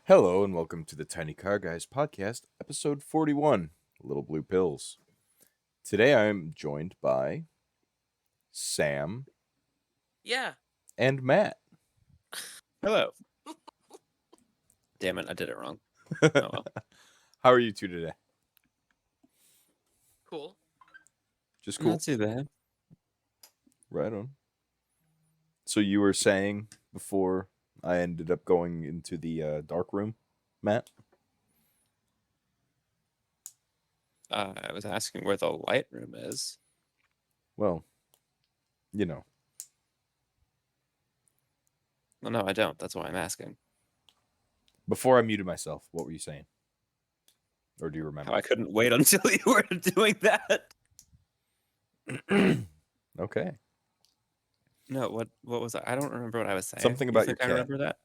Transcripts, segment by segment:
Hello and welcome to the Tiny Car Guys podcast, episode 41, Little Blue Pills. Today I am joined by Sam Yeah. and Matt. Hello. Damn it, I did it wrong. Oh well. How are you two today? Cool. Just cool. Not too bad. Right on. So you were saying before I ended up going into the dark room, Matt? I was asking where the light room is. Well, you know. Well, no, I don't. That's why I'm asking. Before I muted myself, what were you saying? Or do you remember? How I couldn't wait until you were doing that. Okay. No, what was I? I don't remember what I was saying. Something You about think your I cat. remember that?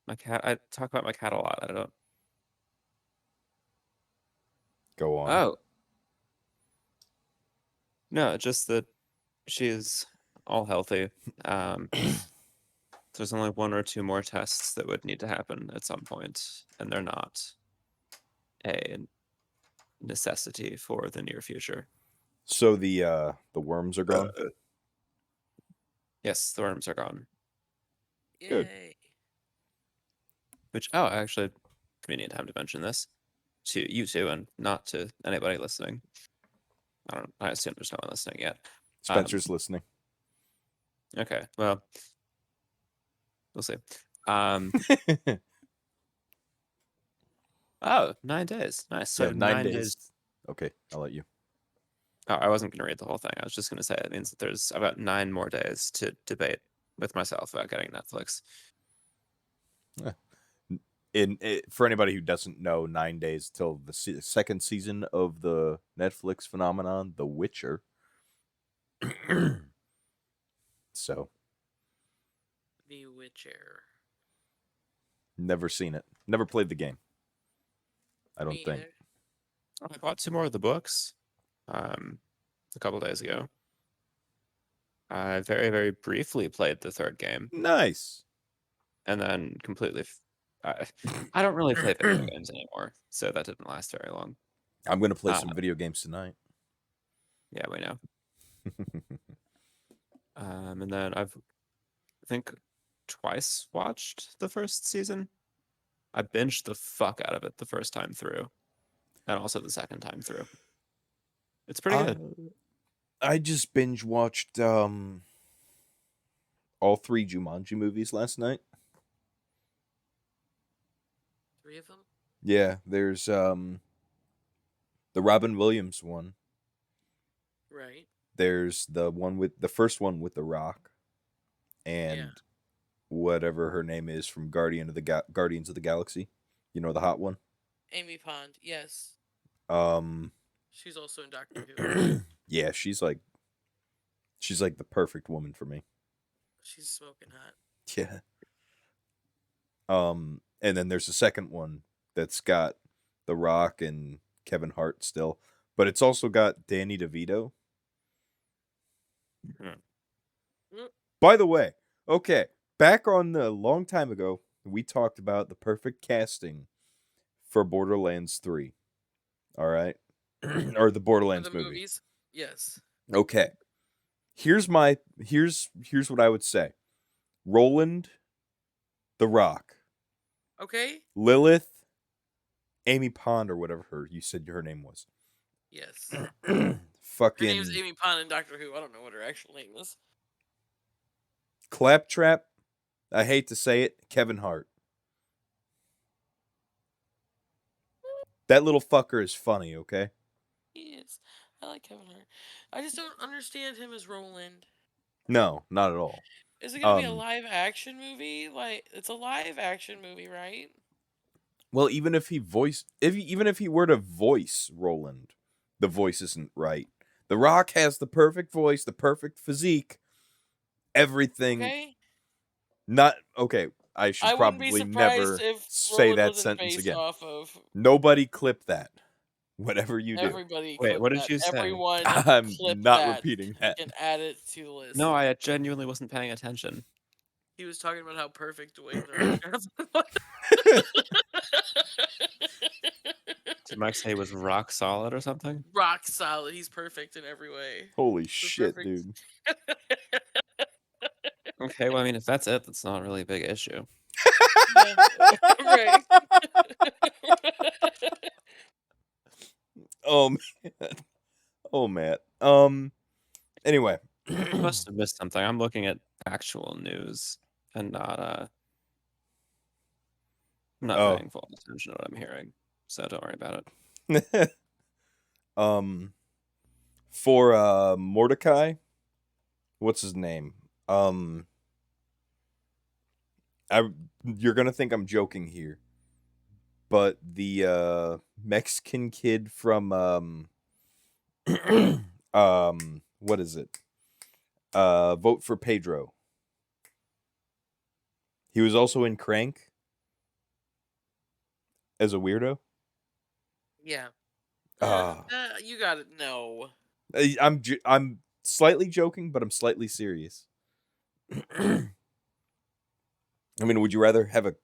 My cat. I talk about my cat a lot. I don't. Go on. Oh. No, just that she is all healthy. There's only one or two more tests that would need to happen at some point, and they're not a necessity for the near future. So the worms are gone? Yes, the worms are gone. Good. Yay. Which, actually, convenient time to mention this to you two and not to anybody listening. I assume there's no one listening yet. Spencer's listening. Okay, well, we'll see. 9 days. Nice. So Yeah, 9 days. Okay, I'll let you. Oh, I wasn't going to read the whole thing. I was just going to say it means that there's about 9 more days to debate with myself about getting Netflix. For anybody who doesn't know, 9 days till the second season of the Netflix phenomenon, The Witcher. So, The Witcher. never seen it. Never played the game. I don't Me think. either. I bought 2 more of the books a couple days ago. I very, very briefly played the third game. Nice. And then completely. I don't really play video games anymore, so that didn't last very long. I'm going to play some video games tonight. Yeah, we know. And then I think twice watched the first season. I binged the fuck out of it the first time through, and also the second time through. It's pretty good. I just binge watched all 3 Jumanji movies last night. 3 of them? Yeah, there's the Robin Williams one. Right. There's the first one with The Rock, and whatever her name is from Guardians of the Galaxy. You know, the hot one. Amy Pond, yes. She's also in Doctor Who. Yeah, she's like the perfect woman for me. She's smoking hot. Yeah. And then there's a second one that's got The Rock and Kevin Hart still, but it's also got Danny DeVito. By the way, okay, back on the long time ago, we talked about the perfect casting for Borderlands 3. All right? Or the Borderlands For the movie. movies? Yes. Okay. Here's what I would say. Roland, The Rock. Okay. Lilith, Amy Pond, or whatever you said her name was. Yes. Fucking Her name's Amy Pond in Doctor Who. I don't know what her actual name is. Claptrap. I hate to say it, Kevin Hart. That little fucker is funny, okay? He is. I like Kevin Hart. I just don't understand him as Roland. No, not at all. Is it gonna be a live action movie? Like, it's a live action movie, right? Well, even if he were to voice Roland, the voice isn't right. The Rock has the perfect voice, the perfect physique, everything. Okay. Not okay. I should probably never say that sentence again. Nobody clip that. Whatever you do. Everybody. Wait, what did you say? say? Everyone. I'm clip not that repeating that. and add it to the list. No, I genuinely wasn't paying attention. He was talking about how perfect Dwayne The Rock Mike say he was rock solid or something? Rock solid. He's perfect in every way. Holy The shit, perfect- dude. Okay, well, I mean, if that's it, that's not really a big issue. Yeah. Right. Oh man. Oh Matt. Anyway. I must have missed something. I'm looking at actual news and not I'm not Oh. paying full attention to what I'm hearing. So don't worry about it. For Mordecai, what's his name? You're gonna think I'm joking here, but the Mexican kid from what is it? Vote for Pedro. He was also in Crank as a weirdo. Yeah. Ah. You got it. No. I'm slightly joking, but I'm slightly serious. I mean, would you rather have a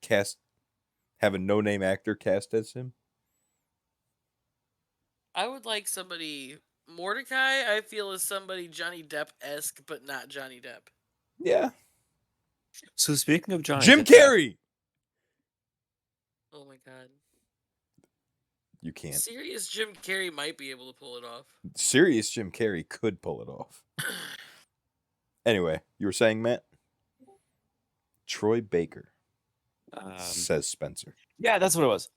no-name actor cast as him? I would like somebody. Mordecai, I feel, is somebody Johnny Depp-esque, but not Johnny Depp. Yeah. So speaking of Johnny Jim Depp, Carrey. Oh my god. You can't. Serious Jim Carrey might be able to pull it off. Serious Jim Carrey could pull it off. Anyway, you were saying, Matt? Troy Baker, says Spencer. Yeah, that's what it was.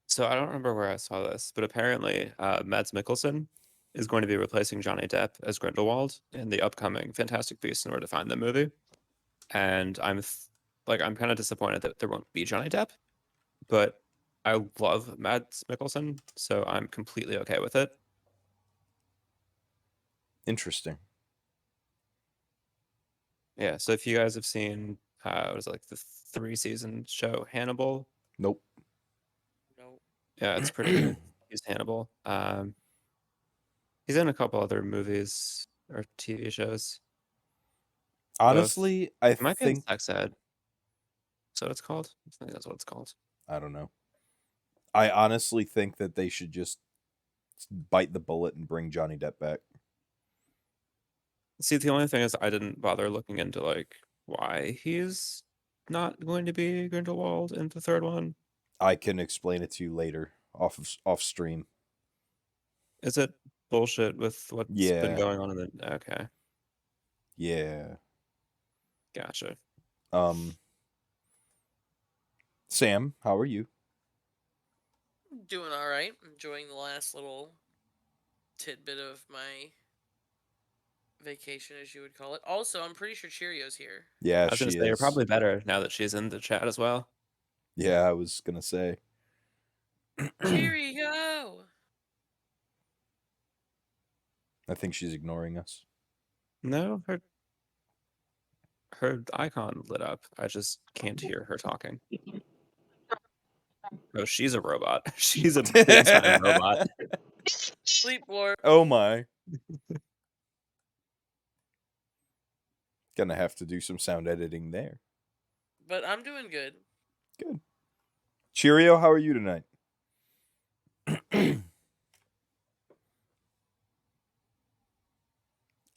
So I don't remember where I saw this, but apparently Mads Mikkelsen is going to be replacing Johnny Depp as Grindelwald in the upcoming Fantastic Beasts and Where to Find Them movie. And I'm kind of disappointed that there won't be Johnny Depp, but I love Mads Mikkelsen, so I'm completely okay with it. Interesting. Yeah, so if you guys have seen, what is it, like the 3-season show Hannibal? Nope. No. Yeah, it's pretty good. He's Hannibal. He's in a couple other movies or TV shows. Honestly, I It might be in think Sex Ed. So it's called? I think that's what it's called. I don't know. I honestly think that they should just bite the bullet and bring Johnny Depp back. See, the only thing is I didn't bother looking into like why he's not going to be Grindelwald in the third one. I can explain it to you later off stream. Is it bullshit with what's Yeah. been going on in the okay. Yeah. Gotcha. Sam, how are you? Doing all right. Enjoying the last little tidbit of my vacation, as you would call it. Also, I'm pretty sure Cheerio's here. Yeah, I was gonna she say you're is. probably better now that she's in the chat as well. Yeah, I was gonna say. Cheerio! I think she's ignoring us. No, her icon lit up. I just can't hear her talking. Oh, she's a robot. She's a big time robot. Sleep warp. Oh my. Gonna have to do some sound editing there. But I'm doing good. Good. Cheerio, how are you tonight?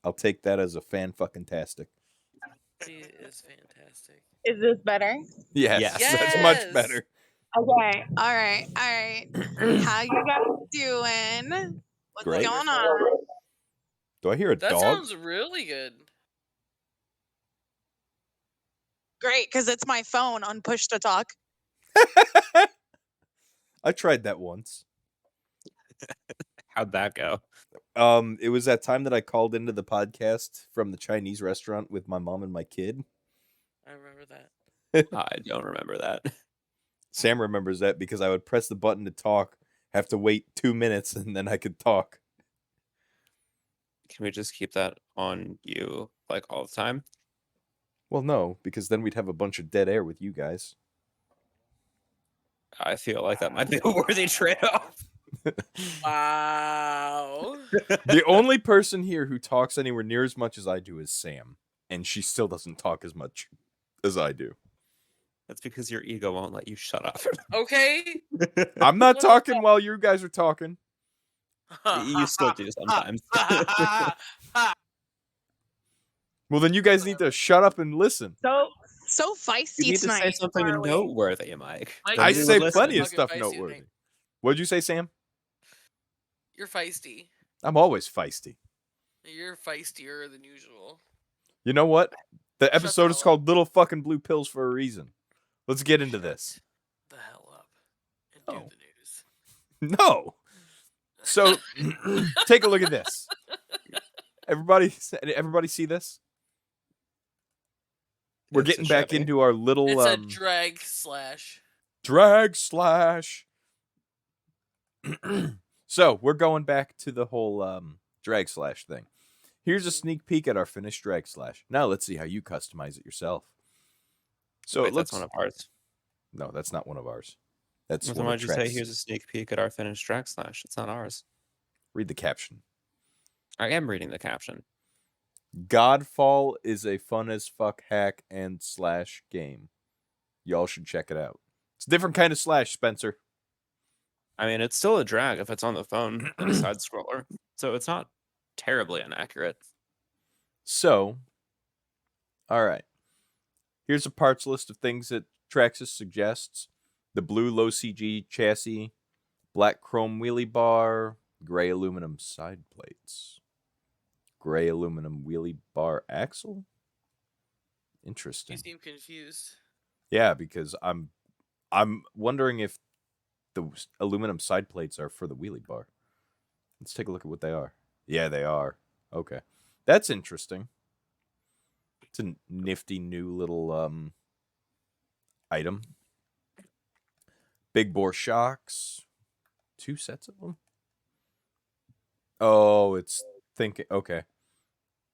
I'll take that as a fan-fucking-tastic. She is fantastic. Is this better? Yes, Yes. that's much better. Okay. All right. All right. How you guys doing? What's Great. going on? Do I hear a That dog? sounds really good. Great, because it's my phone on push to talk. I tried that once. How'd that go? It was that time that I called into the podcast from the Chinese restaurant with my mom and my kid. I remember that. I don't remember that. Sam remembers that because I would press the button to talk, have to wait 2 minutes, and then I could talk. Can we just keep that on you like all the time? Well, no, because then we'd have a bunch of dead air with you guys. I feel like that might be a worthy trade-off. Wow. The only person here who talks anywhere near as much as I do is Sam, and she still doesn't talk as much as I do. That's because your ego won't let you shut up. Okay. I'm not What the talking while you guys are talking. You still do sometimes. Well, then you guys need to shut up and listen. So feisty You need to say tonight. something Charlie. noteworthy, Mike. Mike, Then I we you say would look plenty of fucking stuff feisty noteworthy. tonight. What'd you say, Sam? You're feisty. I'm always feisty. You're feistier than usual. You know what? The Shut the episode is hell called Little Fucking Blue Pills for a reason. Let's get into this. The hell up and Oh. do the news. No. So, take a look at this. Everybody see this? We're It's a getting back Chevy. into our little It's a drag slash. drag slash. So, we're going back to the whole drag slash thing. Here's a sneak peek at our finished drag slash. Now let's see how you customize it yourself. So Wait, it looks that's one of ours. No, that's not one of ours. That's Well, one then of why'd you say Trek's. here's a sneak peek at our finished drag slash? It's not ours. Read the caption. I am reading the caption. Godfall is a fun as fuck hack and slash game. Y'all should check it out. It's a different kind of slash, Spencer. I mean, it's still a drag if it's on the phone and a side scroller, so it's not terribly inaccurate. So, all right. Here's a parts list of things that Traxxas suggests. The blue low CG chassis, black chrome wheelie bar, gray aluminum side plates, gray aluminum wheelie bar axle. Interesting. You seem confused. Yeah, because I'm wondering if the aluminum side plates are for the wheelie bar. Let's take a look at what they are. Yeah, they are. Okay. That's interesting. It's a nifty new little item. Big bore shocks. 2 sets of them. Oh, it's thinking. Okay.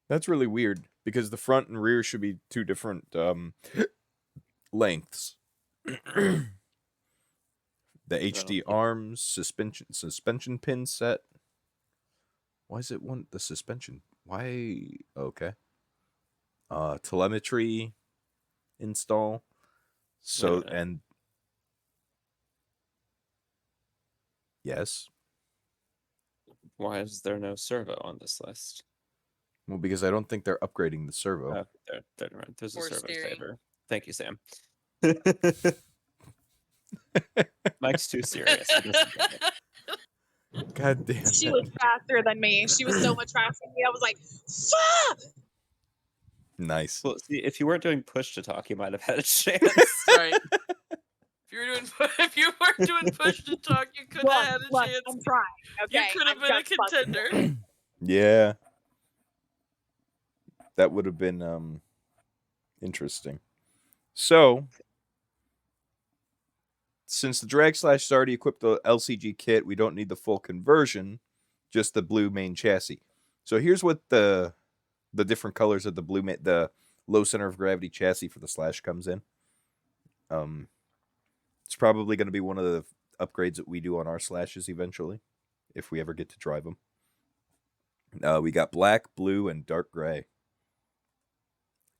That's really weird because the front and rear should be 2 different lengths. The HD arms, suspension pin set. Why is it the suspension? Why? Okay. Telemetry install. So, and yes. Why is there no servo on this list? Well, because I don't think they're upgrading the servo. There's a Or servo steering. saver. Thank you, Sam. Mike's too serious. He doesn't get it. God damn. She was faster than me. She was so much faster than me. I was like, fuck! Nice. Well, see, if you weren't doing push to talk, you might have had a chance. Right. If you weren't doing push to talk, you could have had a Look, chance. I'm trying. Okay, You could have I'm been a just fucking- contender. Yeah. That would have been interesting. So, since the drag slash has already equipped the LCG kit, we don't need the full conversion, just the blue main chassis. So here's what the different colors of the low center of gravity chassis for the slash comes in. It's probably going to be one of the upgrades that we do on our slashes eventually, if we ever get to drive them. We got black, blue, and dark gray.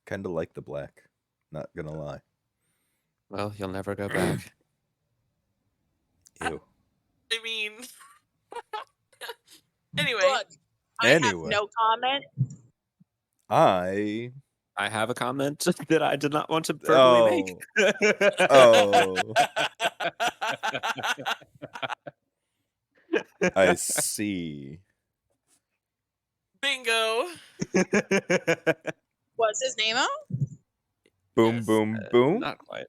Kind of like the black, not gonna lie. Well, you'll never go back. Ew. I mean, anyway. Look, I Anyway. have no comment. I have a comment that I did not want to verbally make. Oh. I see. Bingo. Was his name out? Boom, Yes. boom, boom. Not quite.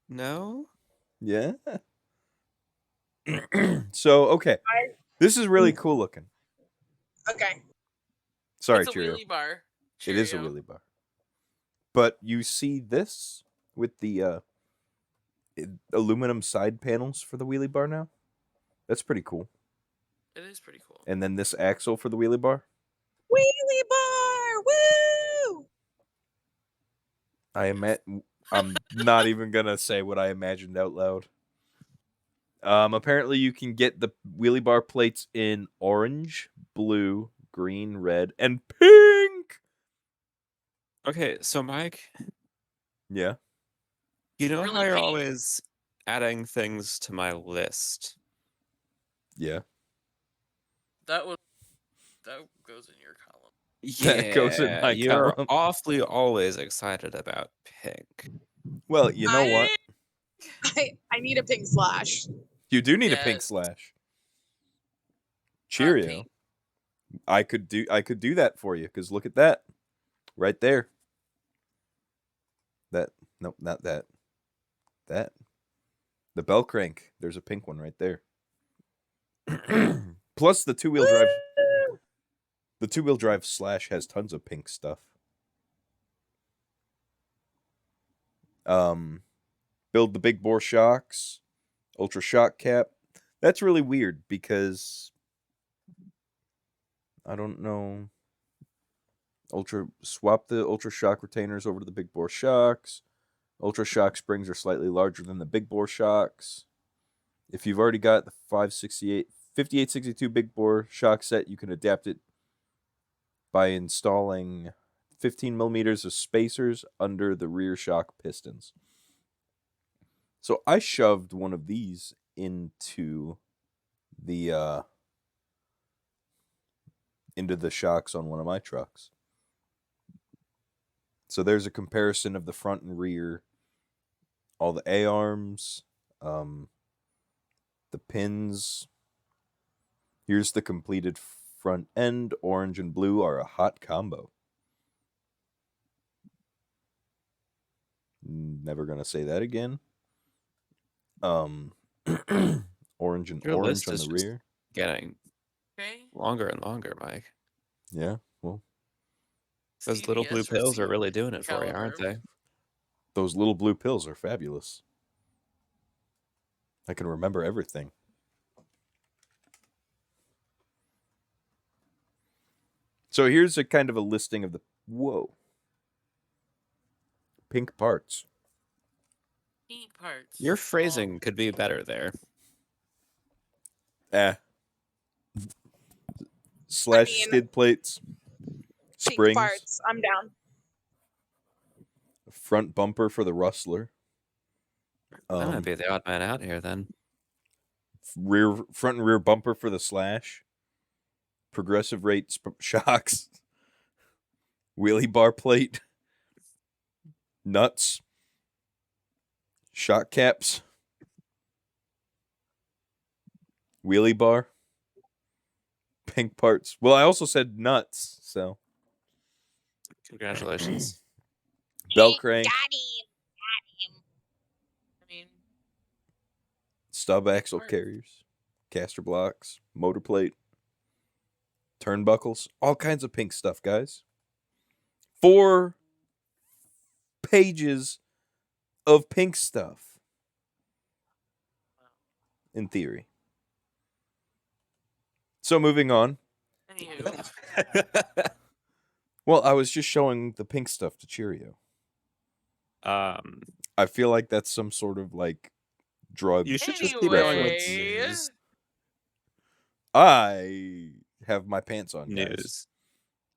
No? Yeah. So, okay. This is really cool looking. Okay. Sorry, It's a Cheerio. wheelie bar. It is a Cheerio. wheelie bar. But you see this with the aluminum side panels for the wheelie bar now? That's pretty cool. It is pretty cool. And then this axle for the wheelie bar? Wheelie bar! Woo! I'm not even gonna say what I imagined out loud. Apparently you can get the wheelie bar plates in orange, blue, green, red, and pink. Okay, so Mike, Yeah. You know Really how you're pink. always adding things to my list? Yeah. That goes in your column. That goes in my you're column. awfully always excited about pink. Well, you know what? I need a pink slash. You do need a Yeah, pink slash. not Cheerio. pink. I could do that for you, because look at that. Right there. That nope, not that. That. The bell crank. There's a pink one right there. Plus the two-wheel drive. The two-wheel drive slash has tons of pink stuff. Build the big bore shocks, ultra shock cap. That's really weird because I don't know. Swap the ultra shock retainers over to the big bore shocks. Ultra shock springs are slightly larger than the big bore shocks. If you've already got the 5862 big bore shock set, you can adapt it by installing 15 millimeters of spacers under the rear shock pistons. So I shoved one of these into the shocks on one of my trucks. So there's a comparison of the front and rear, all the A-arms, the pins. Here's the completed front end. Orange and blue are a hot combo. Never gonna say that again. Orange and Your orange list on is the just rear. getting Okay. longer and longer, Mike. Yeah, well, Those little blue CVS pills are receipt really doing it for you, aren't calendar. they? those little blue pills are fabulous. I can remember everything. So here's a kind of a listing of the pink parts. Pink parts. Your phrasing could be better there. Slash mean, skid plates, Pink springs, parts. I'm down. front bumper for the Rustler, I might be the odd man out here then. front and rear bumper for the Slash, progressive rate shocks, wheelie bar plate, nuts, shock caps, wheelie bar, pink parts. Well, I also said nuts, so Congratulations. bell crank, Got him. I mean, stub axle parts. carriers, caster blocks, motor plate, turnbuckles, all kinds of pink stuff, guys. 4 pages of pink stuff. In theory. So moving on. Anywho, Well, I was just showing the pink stuff to Cheerio. I feel like that's some sort of like drug. You should just keep going with Anyway. news. I have my pants on, guys. News.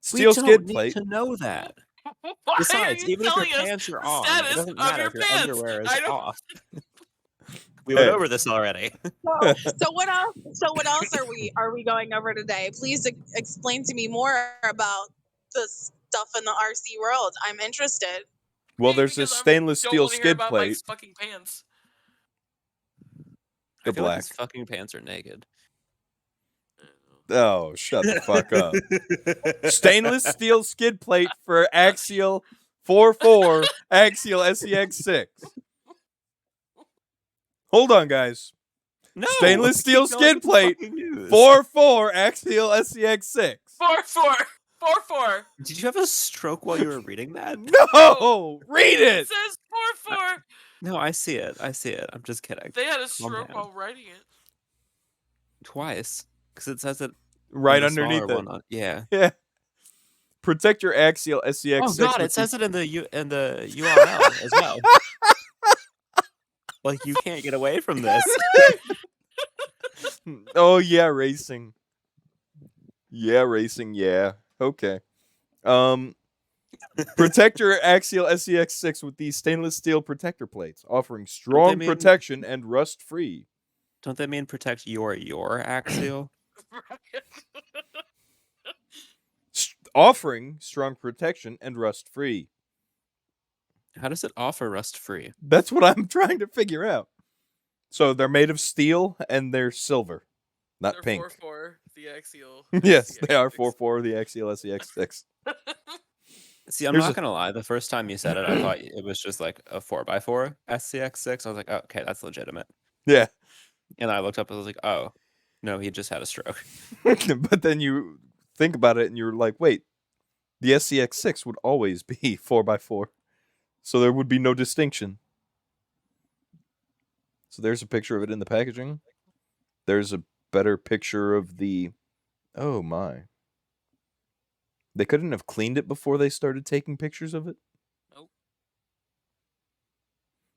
Steel we skid don't need plate. to know that. Why Besides, are you even if your telling us pants are the on, it status doesn't of matter your if your pants? underwear is I don't- off. We went Hey. over this already. So what else? So what else are we going over today? Please explain to me more about the stuff in the RC world. I'm interested. Well, Hey, there's this because I stainless don't steel wanna hear skid about plate. Mike's fucking pants. The I feel like his black. fucking pants are naked. Oh, shut the fuck up. Stainless steel skid plate for axial 4.4 axial SEX6. Hold on, guys. No, Stainless keep steel going skid with the plate, fucking news. 4.4 axial SEX6. 4-4. Did you have a stroke while you were reading that? No! Read It it! says 4-4. No, I see it. I see it. I'm just kidding. They had a Calm stroke down. while writing it. Twice, because it says it Right in the underneath smaller it. one. Yeah. Yeah. Protect your axial SEX6. Oh god, with it says it in the URL as well. Like you can't get away from this. Oh, yeah, racing. Yeah, racing, yeah. Okay. Protect your axial SCX6 with these stainless steel protector plates, offering strong mean- protection and rust-free. Don't they mean protect your axial? Offering strong protection and rust-free. How does it offer rust-free? That's what I'm trying to figure out. So they're made of steel and they're silver, not They're pink. 4-4, the axial. Yes, they are SCX6. 4-4 the axial SCX6. See, I'm Here's not a- gonna lie. The first time you said it, I thought it was just like a 4x4 SCX6. I was like, oh, okay, that's legitimate. Yeah. And I looked up and I was like, oh, no, he just had a stroke. But then you think about it and you're like, wait, the SCX6 would always be 4x4. So there would be no distinction. So there's a picture of it in the packaging. There's a better picture of the... Oh my. They couldn't have cleaned it before they started taking pictures of it? Nope.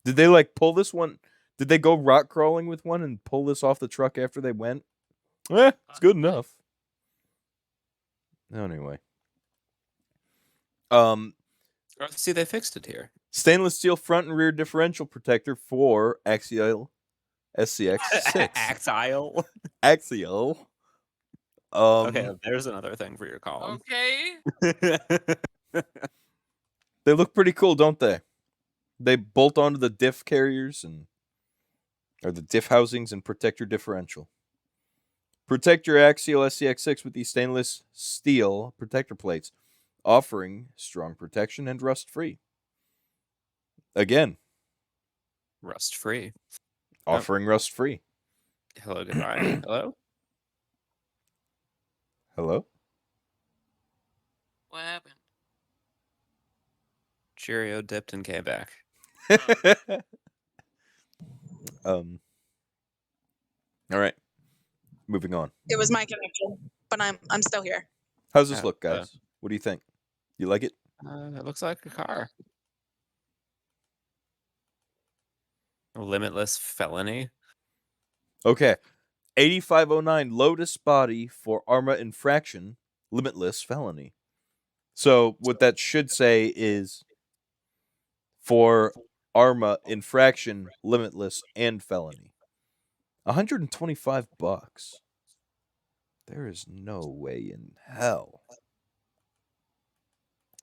Did they like pull this one? Did they go rock crawling with one and pull this off the truck after they went? It's good enough. Anyway. See, they fixed it here. Stainless steel front and rear differential protector for axial SCX6. Axial. Axial. Okay, there's another thing for your column. Okay. They look pretty cool, don't they? They bolt onto the diff carriers or the diff housings and protect your differential. Protect your axial SCX6 with these stainless steel protector plates, offering strong protection and rust-free. Again, Rust-free. offering rust-free. Hello, goodbye. Hello? Hello? What happened? Cheerio dipped and came back. All right. Moving on. It was my connection, but I'm still here. How's this Yeah, look, guys? What do you think? You like it? It looks like a car. Limitless Felony. Okay. 8509 Lotus Body for Arma infraction, limitless felony. So what that should say is for Arma infraction, limitless, and felony. $125. There is no way in hell.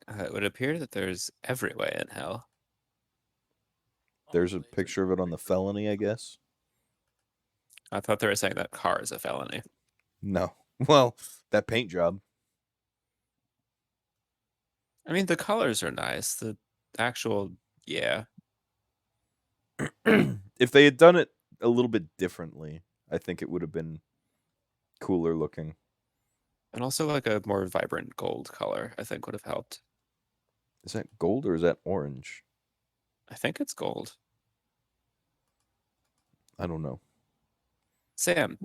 It would appear that there's every way in hell. There's a picture of it on the felony, I guess. I thought they were saying that car is a felony. No. Well, that paint job. I mean, the colors are nice. The actual, yeah. If they had done it a little bit differently, I think it would have been cooler looking. And also like a more vibrant gold color, I think would have helped. Is that gold or is that orange? I think it's gold. I don't know. Sam,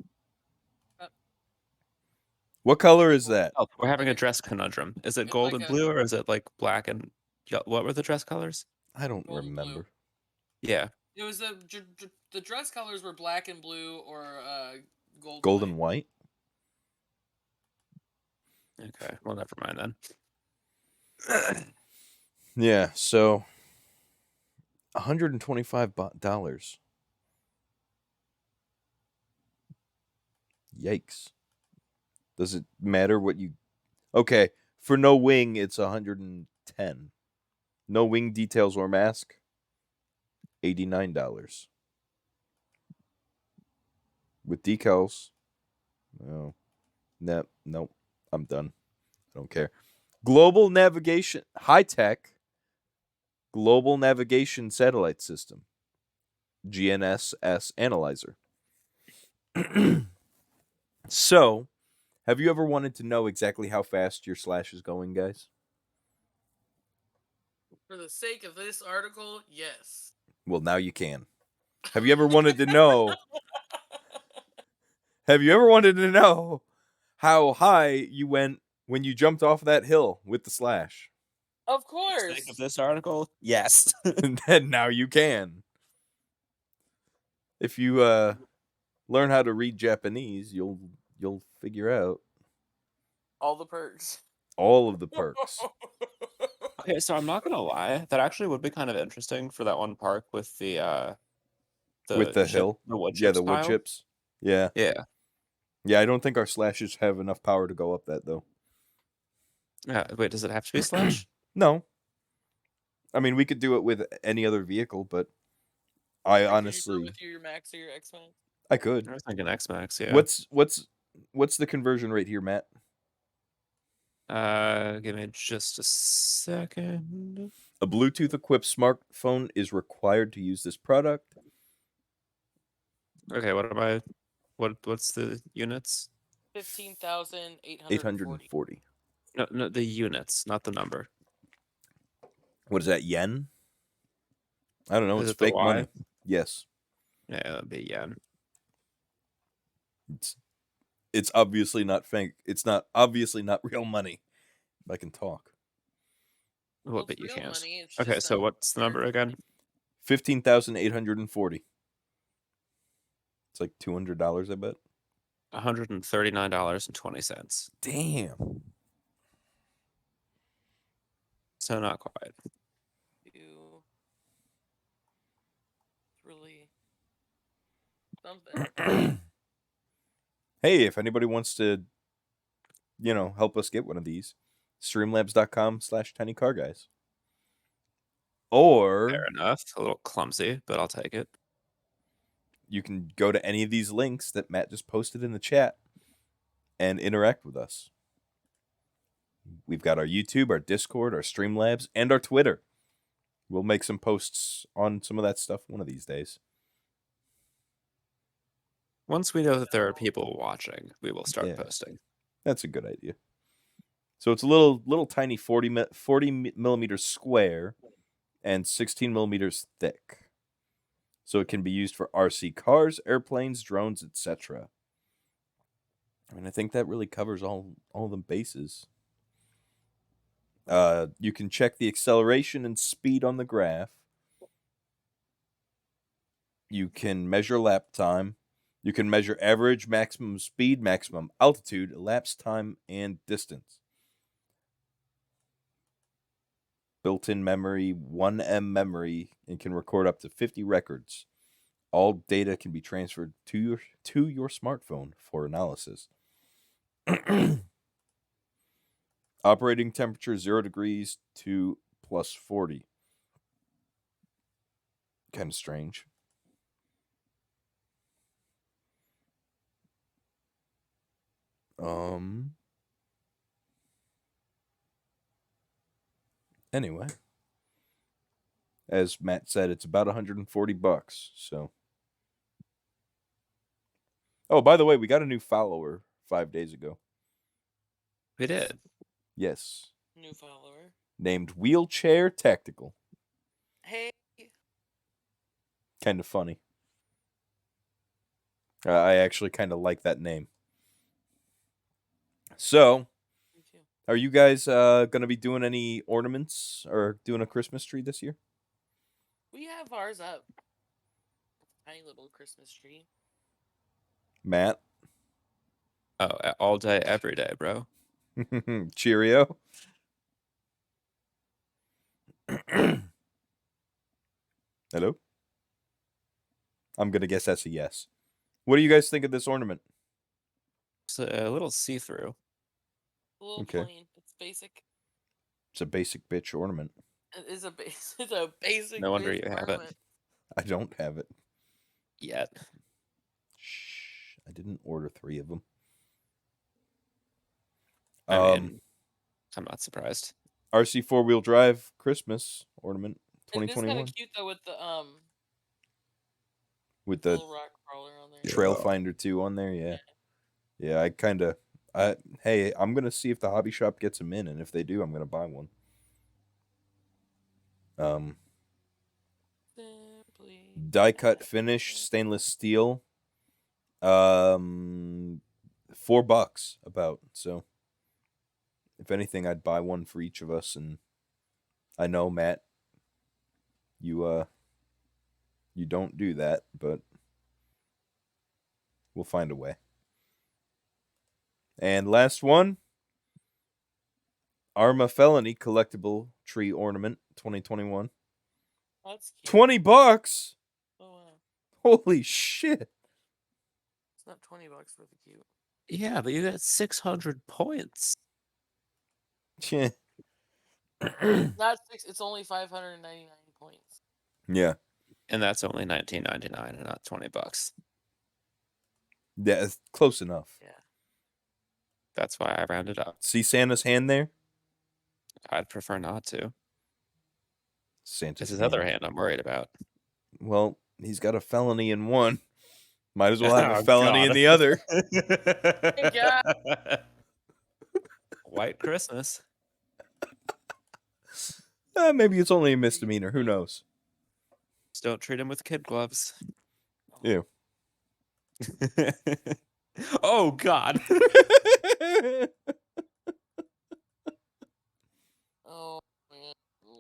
What color is that? oh, we're having a dress conundrum. Is it It's gold like and a- blue, or is it like black and what were the dress colors? I don't Gold and blue. remember. Yeah. It was the dress colors were black and blue or gold. Gold white. and white? Okay. Well, never mind then. Yeah, so $125. Yikes. Does it matter what you... Okay, for no wing, it's 110. No wing details or mask, $89. With decals, no. Nope. I'm done. I don't care. Global navigation, high-tech global navigation satellite system. GNSS analyzer. So, have you ever wanted to know exactly how fast your slash is going, guys? For the sake of this article, yes. Well, now you can. Have you ever wanted to know? Have you ever wanted to know how high you went when you jumped off that hill with the slash? Of For the course. sake of this article, yes. And then now you can. If you learn how to read Japanese, you'll figure out All the perks. all of the perks. Okay, so I'm not gonna lie. That actually would be kind of interesting for that one park with the With the hill. the wood Yeah, chips the wood pile. chips. Yeah. Yeah. Yeah, I don't think our slashes have enough power to go up that, though. Yeah. Wait, does it have to be slash? No. I mean, we could do it with any other vehicle, but I Or could you do it honestly... with your Max or your X Max? I could. I was thinking X Max. Yeah. What's the conversion rate here, Matt? Give me just a second. A Bluetooth-equipped smartphone is required to use this product. Okay, what am I? What's the units? 15,840. 840. No, the units, not the number. What is that, yen? I don't know. Is It's it the fake Y? money. Yes. Yeah, that'd be yen. It's obviously not fake. It's not obviously not real money. If I can talk. Well, Well, but it's you real can't. money, it's Okay, just so not what's the number again? 15,840. It's like $200, I bet. $139.20. Damn. So not quite. You really something. Hey, if anybody wants to, help us get one of these, streamlabs.com/tinycarguys. Or Fair enough. A little clumsy, but I'll take it. you can go to any of these links that Matt just posted in the chat and interact with us. We've got our YouTube, our Discord, our Streamlabs, and our Twitter. We'll make some posts on some of that stuff one of these days. Once we know that there are people watching, we will start Yeah. posting. That's a good idea. So it's a little tiny 40 millimeters square and 16 millimeters thick. So it can be used for RC cars, airplanes, drones, etc. I mean, I think that really covers all the bases. You can check the acceleration and speed on the graph. You can measure lap time. You can measure average, maximum speed, maximum altitude, elapsed time, and distance. Built-in memory, 1M memory, and can record up to 50 records. All data can be transferred to your smartphone for analysis. Operating temperature 0 degrees to plus 40. Kind of strange. Anyway, as Matt said, it's about $140. So, oh, by the way, we got a new follower 5 days ago. We did. Yes, New follower. named Wheelchair Tactical. Hey. Kind of funny. I actually kind of like that name. So, Me too. are you guys gonna be doing any ornaments or doing a Christmas tree this year? We have ours up. Tiny little Christmas tree. Matt? Oh, all day, every day, bro. Cheerio. Hello? I'm gonna guess that's a yes. What do you guys think of this ornament? It's a little see-through. A little Okay. plain. It's basic. It's a basic bitch ornament. It is a base. It's a basic. No wonder bitch you have it. ornament. I don't have it. Yet. Shh. I didn't order 3 of them. I mean, I'm not surprised. RC 4-wheel drive Christmas ornament It is kind 2021 of cute though with the with the little rock crawler on there. Trail Finder 2 on there. Yeah. Hey, I'm gonna see if the hobby shop gets them in, and if they do, I'm gonna buy one. Simply Die cut finish stainless steel. $4 about. So if anything, I'd buy one for each of us. And I know, Matt, you don't do that, but we'll find a way. And last one, Arma Felony collectible tree ornament 2021. That's cute. $20. Oh wow. Holy shit. It's not $20 worth of cute. Yeah, but you got 600 points. Yeah. Not 6. It's only 599 points. Yeah. And that's only $19.99 and not $20. Yeah, it's close enough. Yeah. That's why I rounded up. See Santa's hand there? I'd prefer not to. Santa's It's his other hand I'm worried about. Well, he's got a felony in one. Might as well have a Oh, felony God. in the other. God. White Christmas. Maybe it's only a misdemeanor. Who knows? Just don't treat him with kid gloves. Ew. Oh, God. Oh man.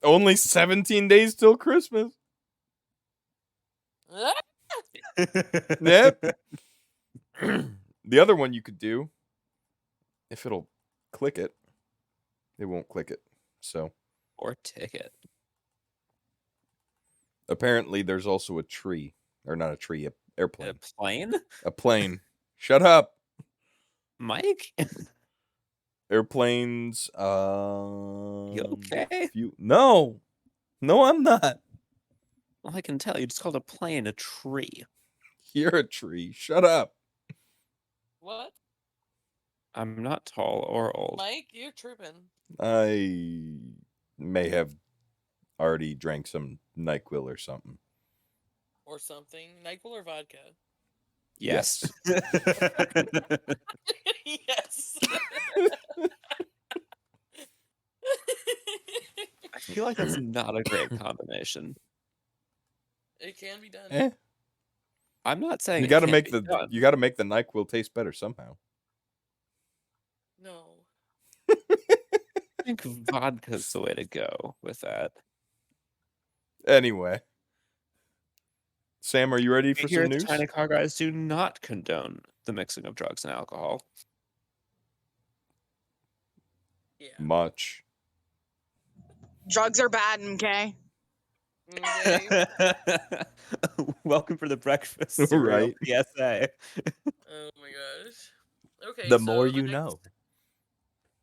Only 17 days till Christmas. Yep. The other one you could do, if it'll click it, it won't click it. So Or ticket. apparently there's also a tree, or not a tree, a A airplane, plane? a plane. Shut up. Mike? Airplanes. You okay? No, I'm not. Well, I can tell you just called a plane a tree. You're a tree. Shut up. What? I'm not tall or old. Mike, you're tripping. I may have already drank some NyQuil or something. Or something. NyQuil or vodka? Yes. Yes. I feel like that's not a great combination. It can be done. Eh. I'm not saying You got to it make can't be done. you got to make the NyQuil taste better somehow. No. I think vodka's the way to go with that. Anyway, Sam, are you ready for Here some at the news? Tiny Car Guys do not condone the mixing of drugs and alcohol. Yeah. Much. Drugs are bad, okay? Okay. Welcome for the breakfast Right. cereal PSA. Oh my gosh. Okay. The so more the you next- know.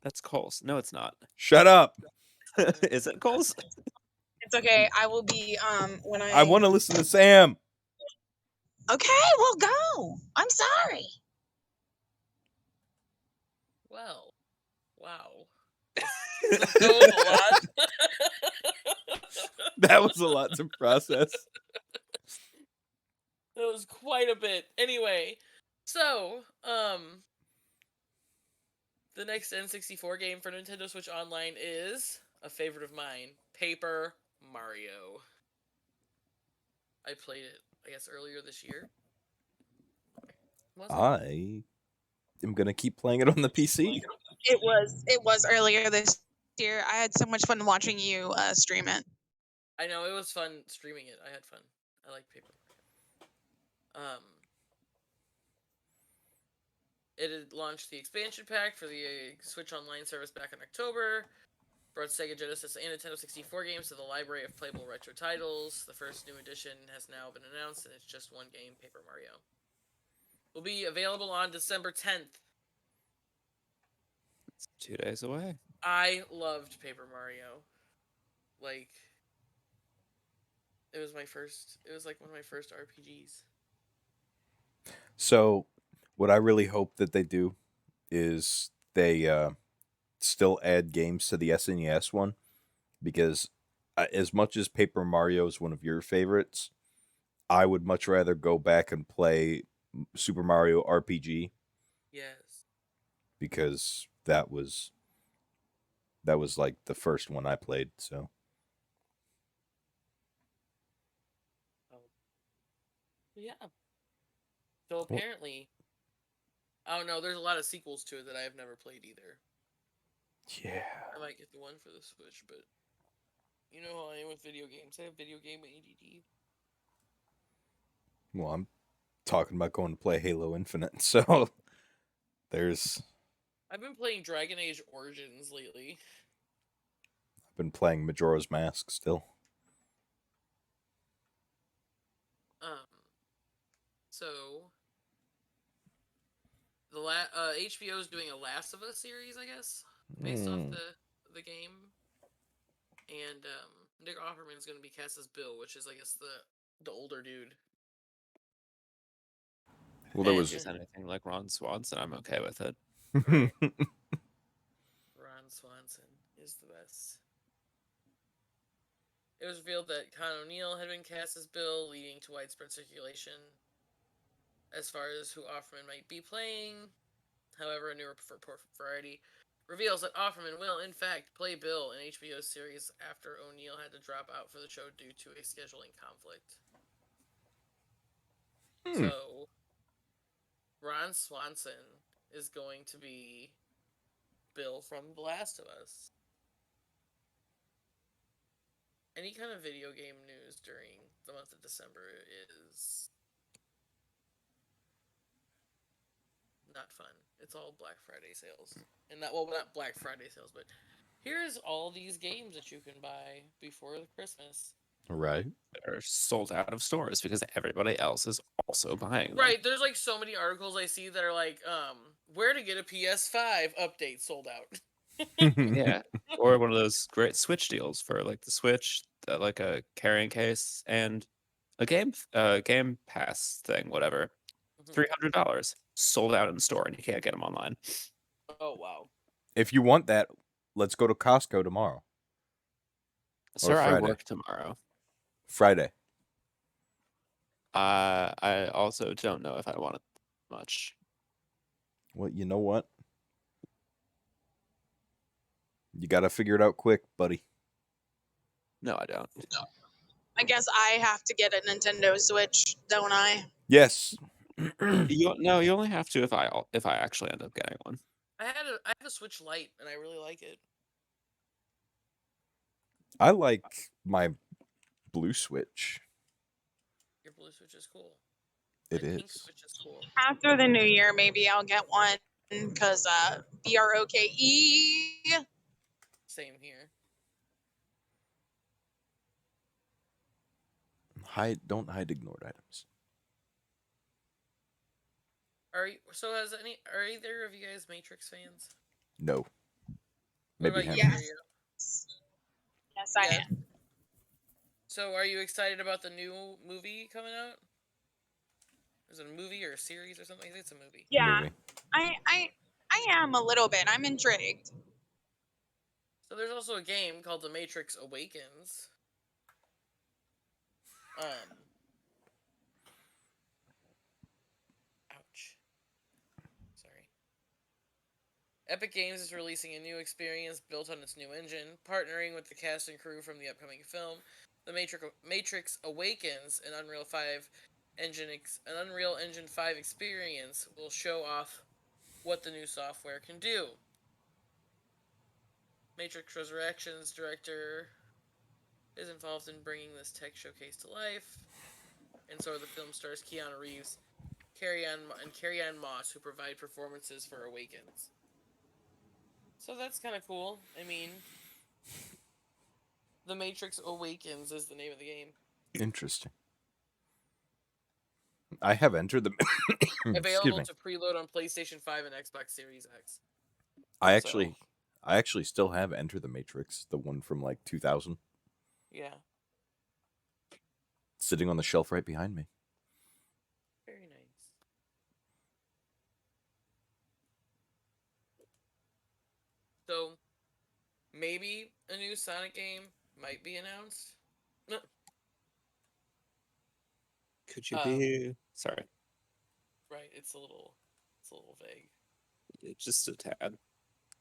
That's Cole's. No, it's not. Shut up. Is it Cole's? It's okay. I will be when I want to listen to Sam. Okay, well go. I'm sorry. Well. Wow. That was a lot. That was a lot to process. That was quite a bit. Anyway, so, the next N64 game for Nintendo Switch Online is a favorite of mine, Paper Mario. I played it, I guess, earlier this year. Was it? I am gonna keep playing it on the PC. It was earlier this year. I had so much fun watching you stream it. I know, it was fun streaming it. I had fun. I like Paper Mario. It had launched the expansion pack for the Switch Online service back in October. Brought Sega Genesis and Nintendo 64 games to the library of playable retro titles. The first new edition has now been announced, and it's just one game, Paper Mario. Will be available on December 10th. It's 2 days away. I loved Paper Mario. Like, it was like one of my first RPGs. So, what I really hope that they do is they still add games to the SNES one, because as much as Paper Mario is one of your favorites, I would much rather go back and play Super Mario RPG, Yes. because that was like the first one I played. So Yeah. So apparently, I don't know, there's a lot of sequels to it that I have never played either. yeah, I might get the one for the Switch, but you know how I am with video games. I have video game ADD. well, I'm talking about going to play Halo Infinite, so there's I've been playing Dragon Age Origins lately. I've been playing Majora's Mask still. So the HBO is doing a Last of Us series, I guess, based off the game, and Nick Offerman's going to be cast as Bill, which is, I guess, the older dude. Well, there If was it's anything like Ron Swanson, I'm okay with it. Right. Ron Swanson is the best. It was revealed that Con O'Neill had been cast as Bill, leading to widespread speculation as far as who Offerman might be playing. However, a new report from Variety reveals that Offerman will, in fact, play Bill in HBO's series after O'Neill had to drop out for the show due to a scheduling conflict. So, Ron Swanson is going to be Bill from The Last of Us. Any kind of video game news during the month of December is not fun. It's all Black Friday sales. And not Black Friday sales, but here's all these games that you can buy before Christmas. Right. They're sold out of stores because everybody else is also buying them. Right, there's like so many articles I see that are like, where to get a PS5 update sold out. Yeah. Or one of those great Switch deals for like the Switch, like a carrying case and a game pass thing, whatever. $300 sold out in the store and you can't get them online. Oh, wow. If you want that, let's go to Costco tomorrow. Sir, I Friday. work tomorrow. Friday. I also don't know if I want it much. Well, you know what? You got to figure it out quick, buddy. No, I don't. I guess I have to get a Nintendo Switch, don't I? Yes. You only have to if I actually end up getting one. I have a Switch Lite and I really like it. I like my blue Switch. Your blue Switch is cool. It My pink is. Switch is cool. After the new year, maybe I'll get one because BROKE. Same here. Don't hide ignored items. Are either of you guys Matrix fans? No. What Maybe about you, him. Yes. Cheerio? Yes, I Yeah. am. So, are you excited about the new movie coming out? Is it a movie or a series or something? I think it's a movie. Yeah, Movie. I am a little bit. I'm intrigued. So there's also a game called The Matrix Awakens. Ouch. Sorry. Epic Games is releasing a new experience built on its new engine, partnering with the cast and crew from the upcoming film. The Matrix Awakens, an Unreal Engine 5 experience, will show off what the new software can do. Matrix Resurrections director is involved in bringing this tech showcase to life, and so are the film stars Keanu Reeves, Carrie-Anne Moss, who provide performances for Awakens. So that's kind of cool. I mean, The Matrix Awakens is the name of the game. Interesting. I have entered the... Available to preload on PlayStation 5 and Xbox Series X. I actually still have Enter the Matrix, the one from like 2000. Yeah. Sitting on the shelf right behind me. Very nice. So, maybe a new Sonic game might be announced. No. Could you be sorry? Right, it's a little vague. It's just a tad.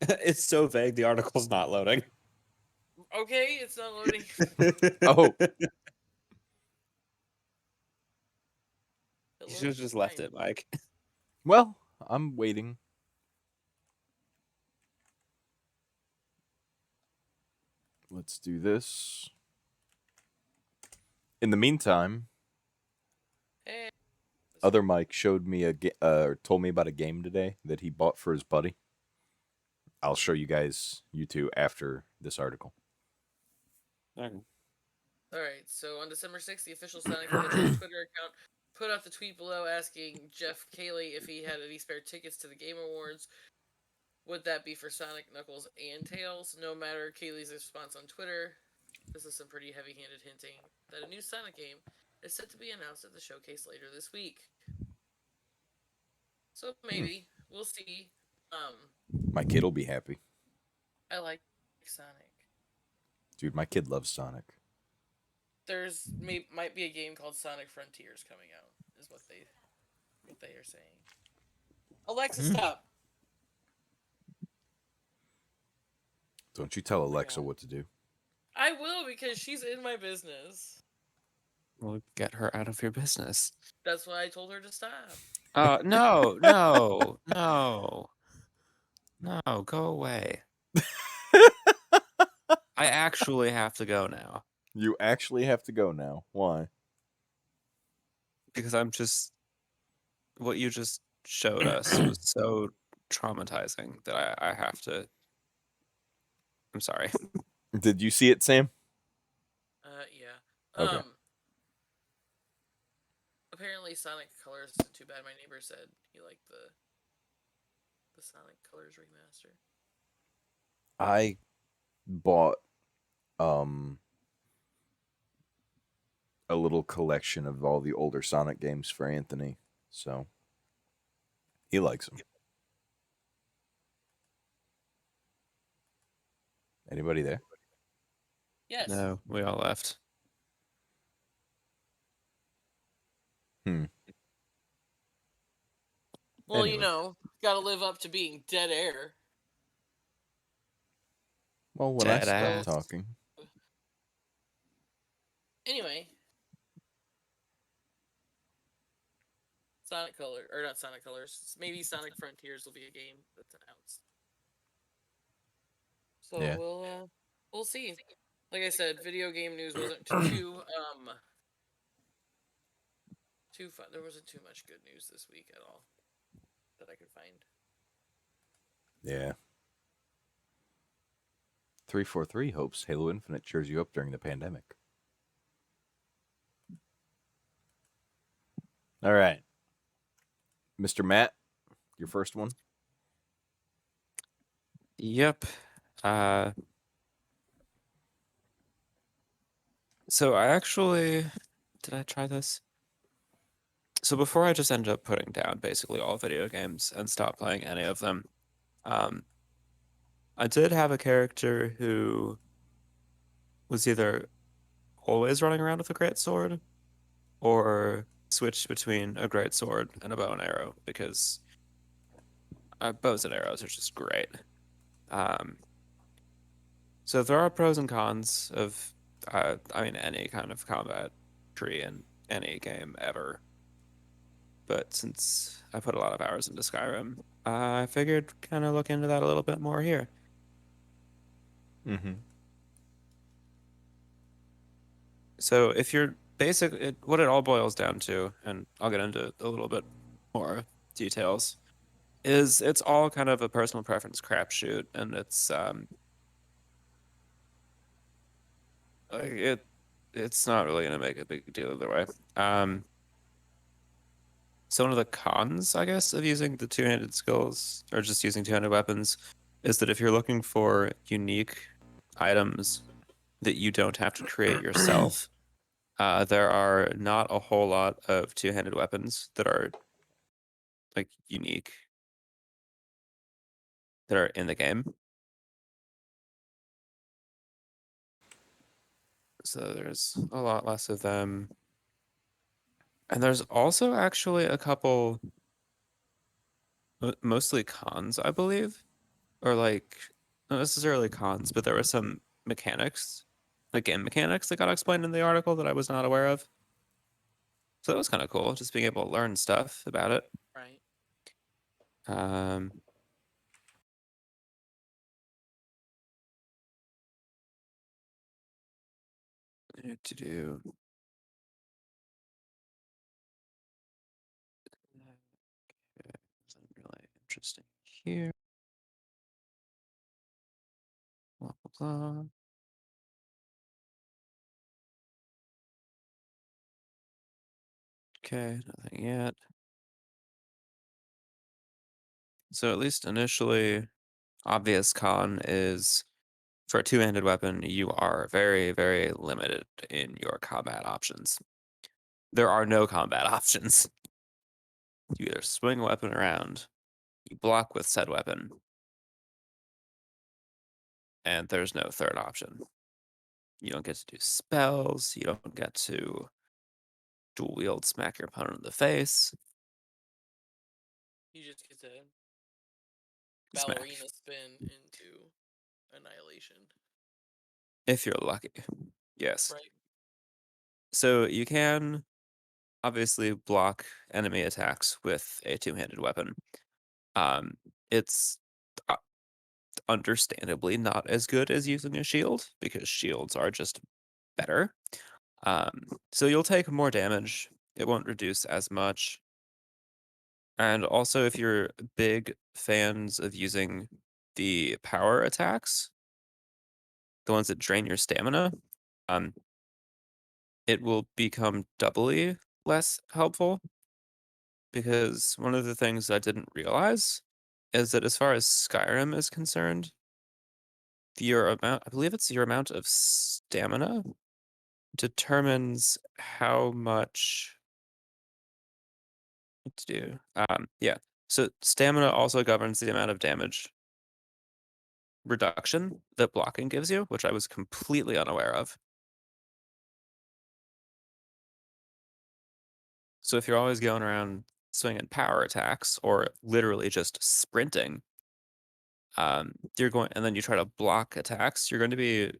It's so vague. The article's not loading. Okay, it's not loading. Oh. You should have just left it, Mike. Well, I'm waiting. Let's do this. In the meantime, Hey. other Mike showed me told me about a game today that he bought for his buddy. I'll show you guys you two after this article. Okay. All right. So on December 6th, the official Sonic Adventure Twitter account put out the tweet below asking Jeff Cayley if he had any spare tickets to the Game Awards. Would that be for Sonic, Knuckles, and Tails? No matter Cayley's response on Twitter, this is some pretty heavy-handed hinting that a new Sonic game is set to be announced at the showcase later this week. So maybe we'll see. My kid will be happy. I like Sonic. Dude, my kid loves Sonic. There's might be a game called Sonic Frontiers coming out. Is what they are saying. Alexa, stop. Don't you tell Alexa what to do. I will because she's in my business. We'll get her out of your business. That's why I told her to stop. No, no, no. No, go away. I actually have to go now. You actually have to go now. Why? Because what you just showed us was so traumatizing that I have to. I'm sorry. Did you see it, Sam? Yeah. Okay. Apparently Sonic Colors isn't too bad. My neighbor said he liked the Sonic Colors remaster. I bought a little collection of all the older Sonic games for Anthony, so he likes them. Anybody there? Yes. No, we all left. Well, Anyway. gotta live up to being dead air. Well, when I Dead stop ass. talking. Anyway. Sonic Color, or not Sonic Colors. Maybe Sonic Frontiers will be a game that's announced. So Yeah. we'll see. Like I said, video game news wasn't too fun. There wasn't too much good news this week at all that I could find. Yeah. 343 hopes Halo Infinite cheers you up during the pandemic. All right. Mr. Matt, your first one? Yep. So I actually did I try this? So before I just ended up putting down basically all video games and stopped playing any of them, I did have a character who was either always running around with a great sword or switched between a great sword and a bow and arrow because bows and arrows are just great. So there are pros and cons of, any kind of combat tree in any game ever. But since I put a lot of hours into Skyrim, I figured kind of look into that a little bit more here. Mm-hmm. So if you're what it all boils down to, and I'll get into a little bit more details, is it's all kind of a personal preference crapshoot, and it's not really gonna make a big deal either way. So one of the cons, I guess, of using the two-handed skills or just using two-handed weapons is that if you're looking for unique items that you don't have to create yourself, there are not a whole lot of two-handed weapons that are like unique that are in the game. So there's a lot less of them. And there's also actually a couple, mostly cons, I believe, or like not necessarily cons, but there were some mechanics, like game mechanics that got explained in the article that I was not aware of. So that was kind of cool, just being able to learn stuff about it. Right. To do. Something really interesting here. blah. Okay, nothing yet. So at least initially, obvious con is for a two-handed weapon, you are very, very limited in your combat options. There are no combat options. You either swing a weapon around, you block with said weapon, and there's no third option. You don't get to do spells, you don't get to dual wield smack your opponent in the face. You just get to Smack. ballerina spin into annihilation. If you're lucky. Yes. Right. So you can obviously block enemy attacks with a two-handed weapon. It's understandably not as good as using a shield because shields are just better. So you'll take more damage. It won't reduce as much. And also, if you're big fans of using the power attacks, the ones that drain your stamina, it will become doubly less helpful because one of the things I didn't realize is that as far as Skyrim is concerned, your amount, I believe it's your amount of stamina determines how much what to do. Yeah. So stamina also governs the amount of damage reduction that blocking gives you, which I was completely unaware of. So if you're always going around swinging power attacks or literally just sprinting, you're going, and then you try to block attacks, you're going to be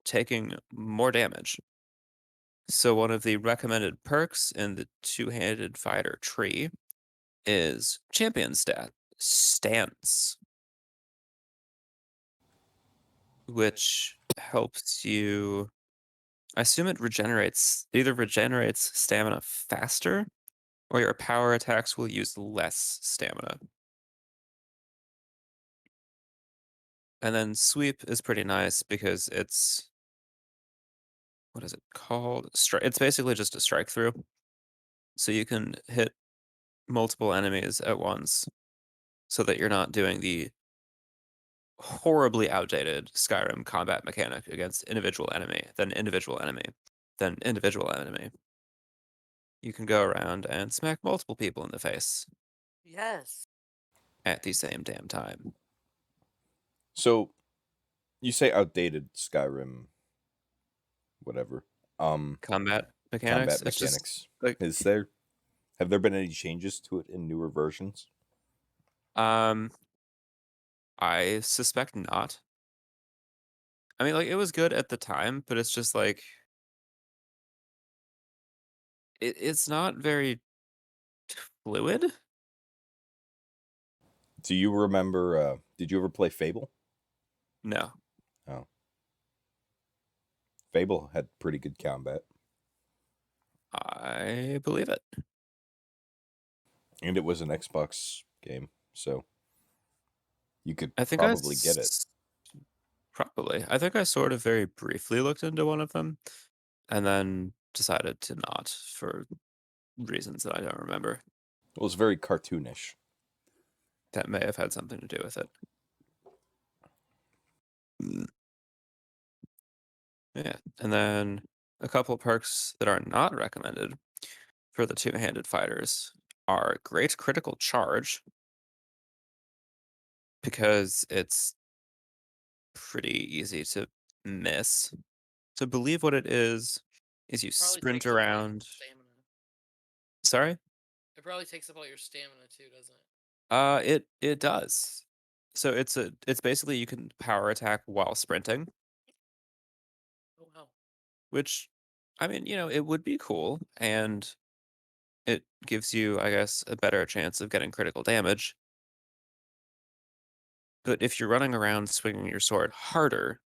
taking more damage. So one of the recommended perks in the two-handed fighter tree is champion stance, which helps you. I assume it either regenerates stamina faster, or your power attacks will use less stamina. And then sweep is pretty nice because it's what is it called? It's basically just a strike through. So you can hit multiple enemies at once so that you're not doing the horribly outdated Skyrim combat mechanic against individual enemy, then individual enemy, then individual enemy. You can go around and smack multiple people in the face Yes. at the same damn time. So you say outdated Skyrim, whatever. Combat Combat mechanics. It's just mechanics. like Have there been any changes to it in newer versions? I suspect not. I mean, like it was good at the time, but it's just like it's not very fluid. Do you remember? Did you ever play Fable? No. Oh, Fable had pretty good combat, I believe it. and it was an Xbox game, so you could I think probably get it. Probably. I think I sort of very briefly looked into one of them and then decided to not for reasons that I don't remember. It was very cartoonish. That may have had something to do with it. Yeah. And then a couple perks that are not recommended for the two-handed fighters are great critical charge because it's pretty easy to miss. To believe what it is you Probably sprint takes up all your around. stamina. Sorry? It probably takes up all your stamina too, doesn't it? It does. So it's basically you can power attack while sprinting, Oh wow. which I mean, it would be cool and it gives you, I guess, a better chance of getting critical damage. But if you're running around swinging your sword harder,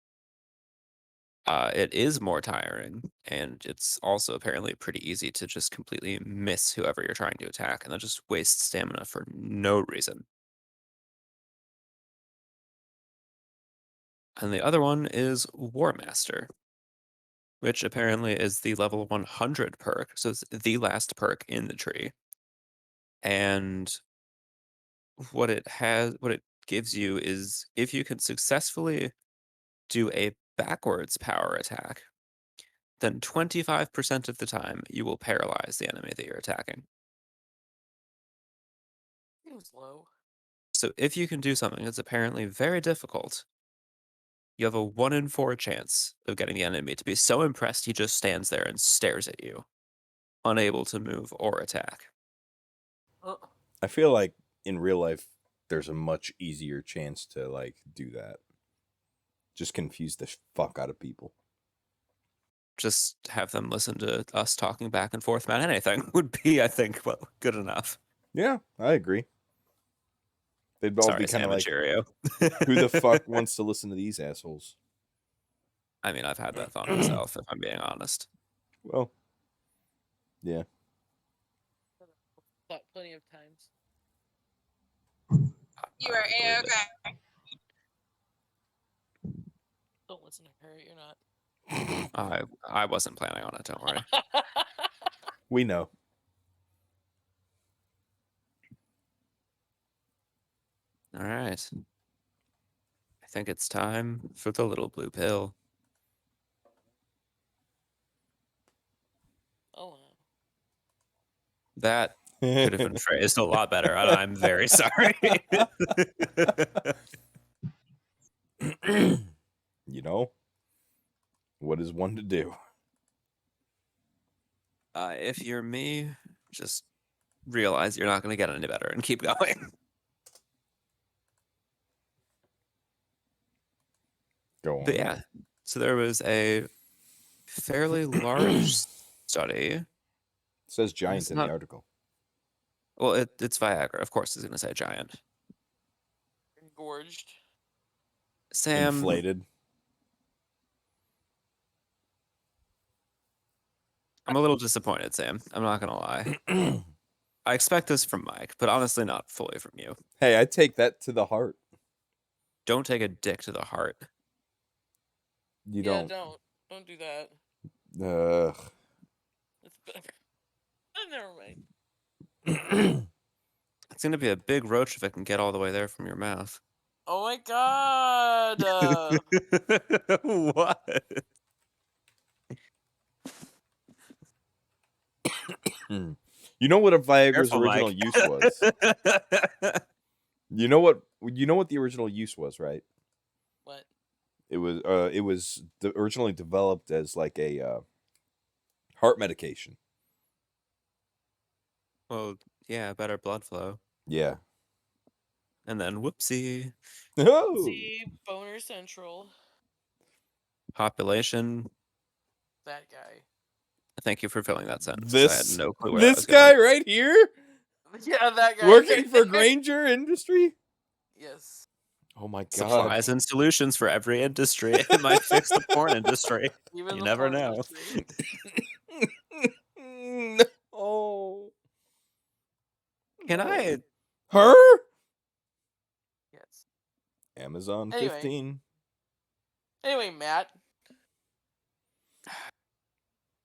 it is more tiring, and it's also apparently pretty easy to just completely miss whoever you're trying to attack, and that just wastes stamina for no reason. And the other one is War Master, which apparently is the level 100 perk. So it's the last perk in the tree. And what it gives you is if you can successfully do a backwards power attack, then 25% of the time you will paralyze the enemy that you're attacking. It was low. So if you can do something that's apparently very difficult, you have a 1 in 4 chance of getting the enemy to be so impressed he just stands there and stares at you, unable to move or attack. Oh, I feel like in real life, there's a much easier chance to like do that. Just confuse the fuck out of people. Just have them listen to us talking back and forth about anything would be, I think, well, good enough. Yeah, I agree. They'd all Sorry, be kind Sam of and like, Cheerio. who the fuck wants to listen to these assholes? I mean, I've had that thought myself, if I'm being honest. Well, yeah. thought plenty of times. You are okay. Don't listen to her. You're not. I wasn't planning on it, don't worry. We know. All right. I think it's time for the little blue pill. Oh, wow. That could have been phrased a lot better, and I'm very sorry. You know, what is one to do? If you're me, just realize you're not going to get any better and keep going. Go on. But yeah, so there was a fairly large study. It says giant It's in not- the article. Well, it's Viagra. Of course, it's going to say giant. Engorged. Sam, Inflated. I'm a little disappointed, Sam. I'm not going to lie. I expect this from Mike, but honestly, not fully from you. Hey, I take that to the heart. Don't take a dick to the heart. You Yeah, don't. don't do that. Ugh. It's better. Oh, never mind. It's going to be a big roach if it can get all the way there from your mouth. Oh my god. What? You know what a Viagra's Careful, original Mike. use was? You know what the original use was, right? What? It was originally developed as like a heart medication. Well, yeah, better blood flow. Yeah. And then, whoopsie, Oh. See, Boner Central. population. That guy. Thank you for filling that sentence. 'Cause I This had no clue where that this was guy going. right here Yeah, that guy. working for Granger Industry. Yes. Oh my god. Supplies and solutions for every industry. It might fix the porn industry. Even You the never porn know. industry. Oh. Can No. I? Her? Yes. Amazon Anyway. 15. Anyway, Matt.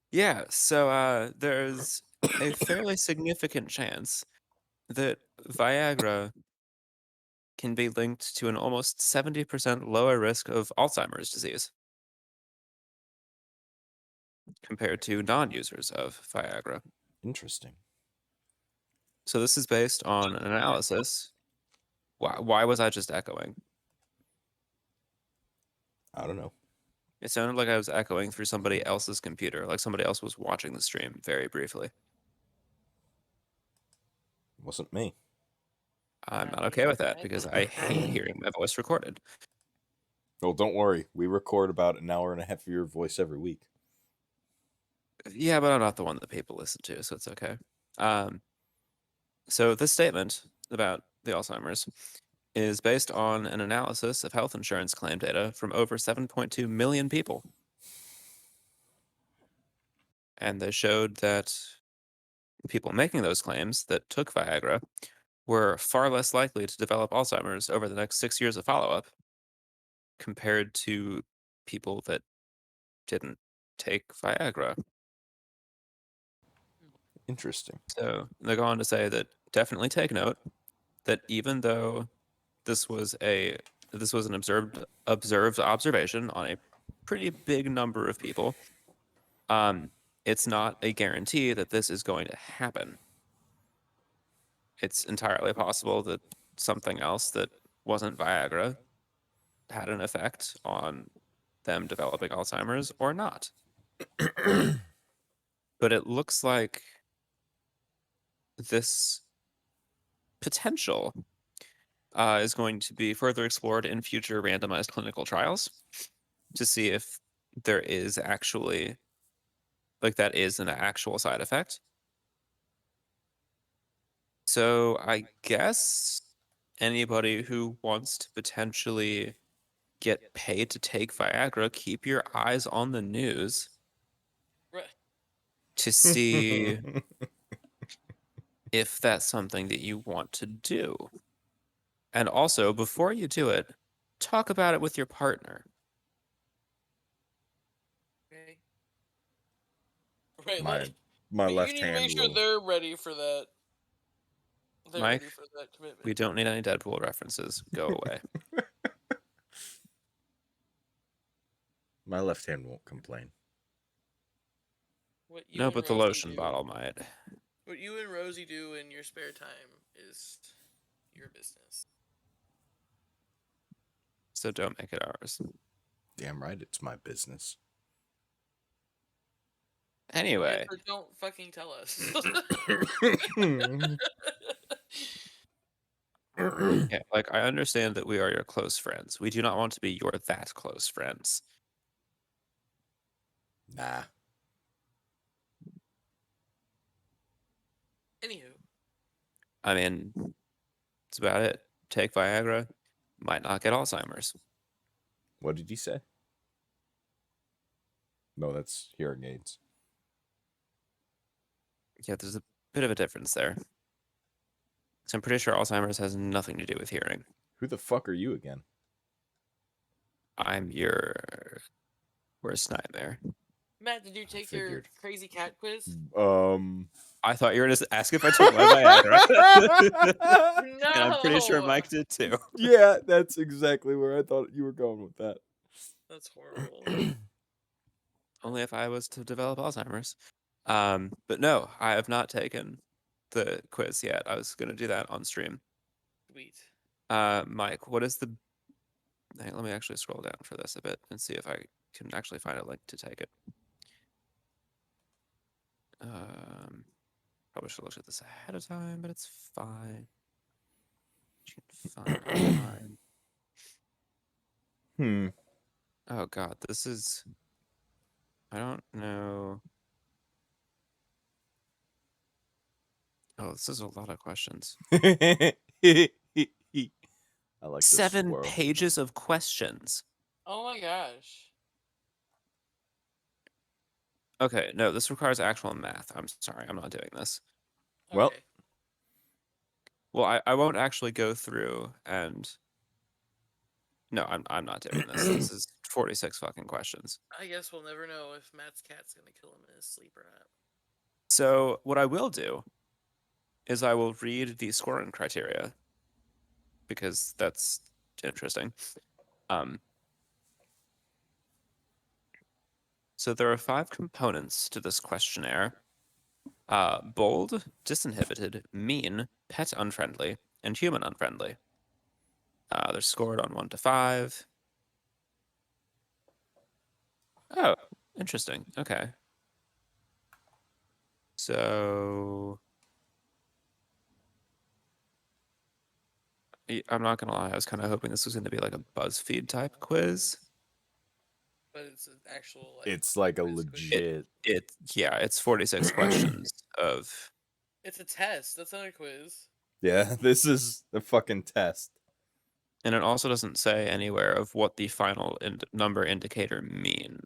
Yeah, so there's a fairly significant chance that Viagra can be linked to an almost 70% lower risk of Alzheimer's disease compared to non-users of Viagra. Interesting. So this is based on an analysis. Why was I just echoing? I don't know. It sounded like I was echoing through somebody else's computer, like somebody else was watching the stream very briefly. It wasn't me. I'm not okay with that because I hate hearing my voice recorded. Well, don't worry. We record about an hour and a half of your voice every week. Yeah, but I'm not the one that people listen to, so it's okay. So this statement about the Alzheimer's is based on an analysis of health insurance claim data from over 7.2 million people. And they showed that people making those claims that took Viagra were far less likely to develop Alzheimer's over the next 6 years of follow-up compared to people that didn't take Viagra. Interesting. So they go on to say that definitely take note that even though this was an observed observation on a pretty big number of people, it's not a guarantee that this is going to happen. It's entirely possible that something else that wasn't Viagra had an effect on them developing Alzheimer's or not. But it looks like this potential is going to be further explored in future randomized clinical trials to see if there is actually, like, that is an actual side effect. So I guess anybody who wants to potentially get paid to take Viagra, keep your eyes on the news Right. to see if that's something that you want to do. And also, before you do it, talk about it with your partner. Okay. Right. my Like, my you left need to hand make sure will. they're ready for that. They're Mike, ready for that commitment. we don't need any Deadpool references. Go away. My left hand won't complain. What you No, and but the Rosie lotion do- bottle might. What you and Rosie do in your spare time is your business. So don't make it ours. Damn right, it's my business. Anyway, So don't fucking tell us. yeah, like, I understand that we are your close friends. We do not want to be your that close friends. Nah. Anywho, I mean, that's about it. Take Viagra, might not get Alzheimer's. What did you say? No, that's hearing aids. Yeah, there's a bit of a difference there. So I'm pretty sure Alzheimer's has nothing to do with hearing. Who the fuck are you again? I'm your worst nightmare. Matt, did you take your Figured. crazy cat quiz? I thought you were just asking if I took my Viagra. No. And I'm pretty sure Mike did too. Yeah, that's exactly where I thought you were going with that. That's horrible. Only if I was to develop Alzheimer's. But no, I have not taken the quiz yet. I was going to do that on stream. Sweet. Mike, what is the... Let me actually scroll down for this a bit and see if I can actually find a link to take it. Probably should have looked at this ahead of time, but it's fine. You can find online. Oh god, this is... I don't know. Oh, this is a lot of questions. I like this 7 swirl. pages of questions. Oh my gosh. Okay, no, this requires actual math. I'm sorry, I'm not doing this. Well, Okay. Well, I won't actually go through and... No, I'm not doing this. This is 46 fucking questions. I guess we'll never know if Matt's cat's gonna kill him in his sleep or not. So what I will do is I will read the scoring criteria because that's interesting. So there are 5 components to this questionnaire. Bold, disinhibited, mean, pet unfriendly, and human unfriendly. They're scored on 1 to 5. Oh, interesting. Okay. So I'm not gonna lie, I was kind of hoping this was going to be like a BuzzFeed type quiz. But it's an actual like it's like a quiz. legit. It's 46 questions of... It's a test. That's not a quiz. Yeah, this is a fucking test. And it also doesn't say anywhere of what the final number indicator means.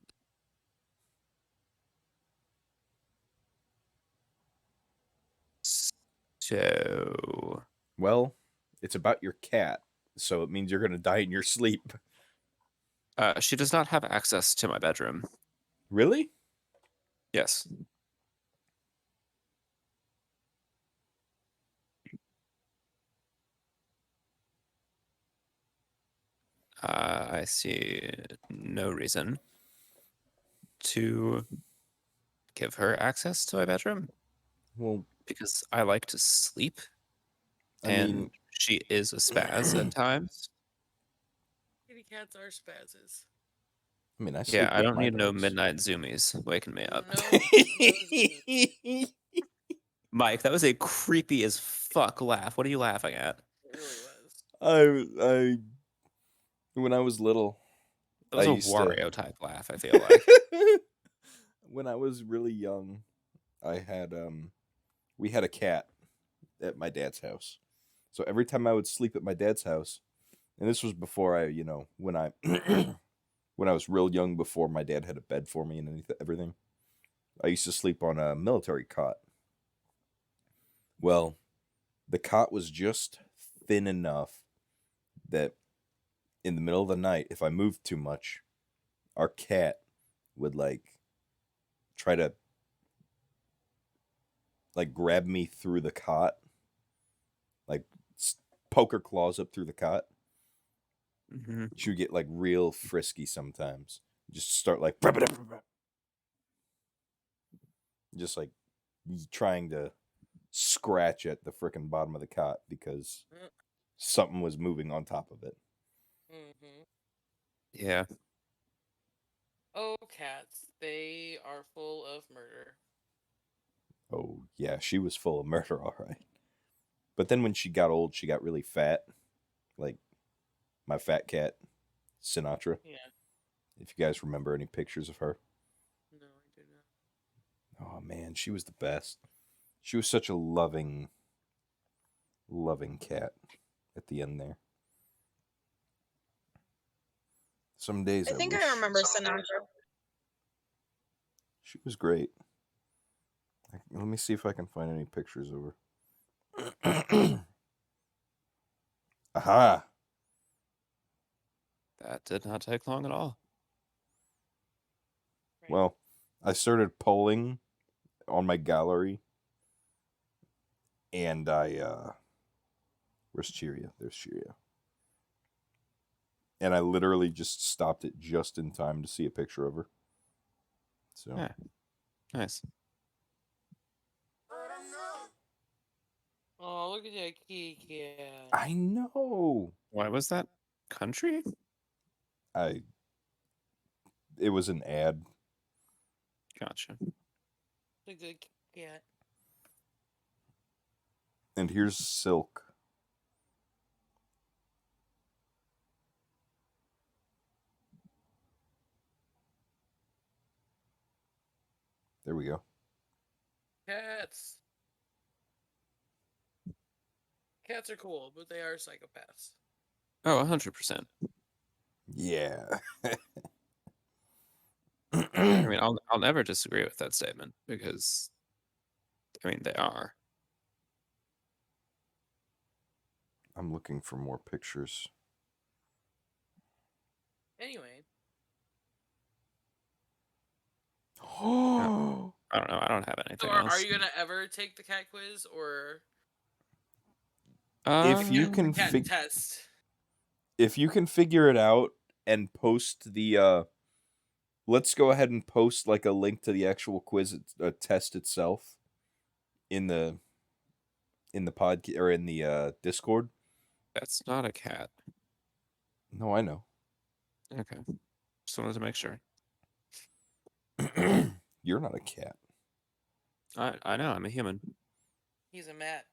So... Well, it's about your cat, so it means you're gonna die in your sleep. She does not have access to my bedroom. Really? Yes. I see no reason to give her access to my bedroom Well, because I like to sleep, I and mean, she is a spaz at times. Kitty cats are spazzes. I sleep Yeah, I with don't my need no dogs. midnight zoomies waking me up. No, Mike, that was a creepy as fuck laugh. What are you laughing at? it really was. I when I was little, That was I a used to Wario type laugh, I feel like. when I was really young, I had we had a cat at my dad's house. So every time I would sleep at my dad's house, and this was before I, when I when I was real young, before my dad had a bed for me and everything, I used to sleep on a military cot. Well, the cot was just thin enough that in the middle of the night, if I moved too much, our cat would try to grab me through the cot, like poke her claws up through the cot. Mhm. She would get real frisky sometimes. Just start just trying to scratch at the frickin' bottom of the cot because something was moving on top of it. Mm-hmm. Yeah. Oh, cats. They are full of murder. Oh yeah, she was full of murder, all right. But then when she got old, she got really fat, like my fat cat, Sinatra. Yeah. If you guys remember any pictures of her. No, I do not. Oh man, she was the best. She was such a loving cat at the end there. Some days I I think wish I remember Sinatra. she was great. Let me see if I can find any pictures of her. Aha! That did not take long at all. Right. Well, I started polling on my gallery, and where's Cheerio? There's Cheerio. And I literally just stopped it just in time to see a picture of her. So Yeah. Nice. Oh, look at that kitty cat. I know. Why was that country? It was an ad. Gotcha. A good cat. And here's Silk. There we go. Cats. Cats are cool, but they are psychopaths. Oh, 100%. Yeah. I mean, I'll never disagree with that statement because, I mean, they are. I'm looking for more pictures. Anyway. Oh, I don't know. I don't have So anything are else. you gonna ever take the cat quiz or if you the can cat test? if you can figure it out and post the let's go ahead and post a link to the actual quiz test itself in the podcast or in the Discord. That's not a cat. No, I know. Okay. Just wanted to make sure. You're not a cat. I know. I'm a human. He's a mat.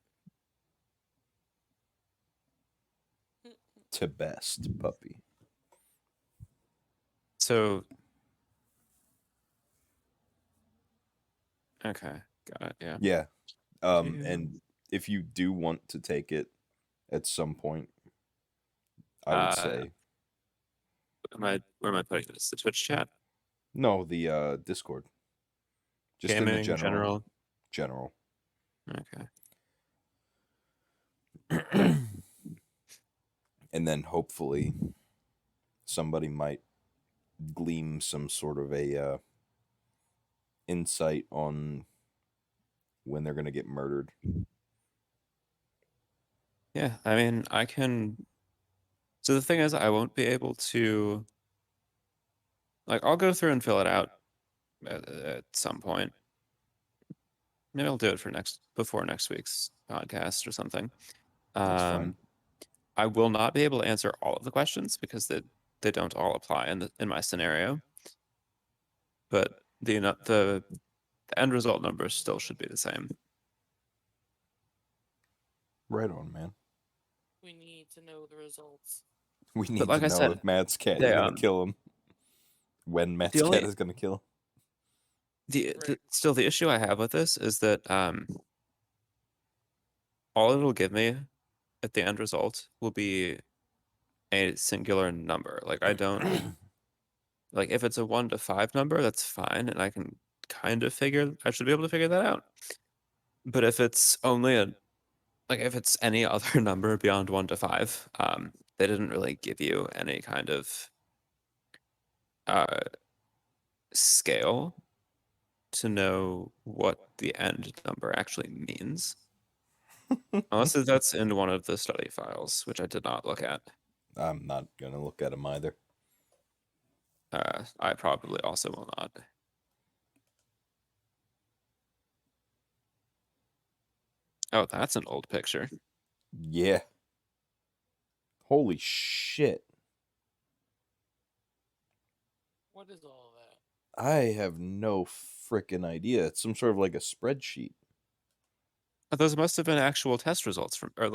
To best puppy. So. Okay. Got it. Yeah. Yeah. And if you do want to take it at some point, I would say where am I putting this? The Twitch chat? no, the Discord. Just Gaming, in the general. Okay. And then hopefully somebody might glean some sort of a insight on when they're gonna get murdered. Yeah, I mean, I can. So the thing is, I won't be able to. Like, I'll go through and fill it out at some point. Maybe I'll do it for before next week's podcast or something. That's fine. I will not be able to answer all of the questions because they don't all apply in my scenario. But the end result numbers still should be the same. Right on, man. We need to know the results. We need like to I know said, if Matt's cat is they, gonna kill him. When Matt's only- cat is gonna kill. Still the issue I have with this is that all it'll give me at the end result will be a singular number. Like I don't like if it's a 1 to 5 number, that's fine, and I can kind of I should be able to figure that out. But if it's only if it's any other number beyond 1 to 5, they didn't really give you any kind of scale to know what the end number actually means. Unless that's in one of the study files, which I did not look at. I'm not gonna look at them either. I probably also will not. Oh, that's an old picture. Yeah. Holy shit. What is all that? I have no freaking idea. It's some sort of like a spreadsheet. Those must have been actual test results or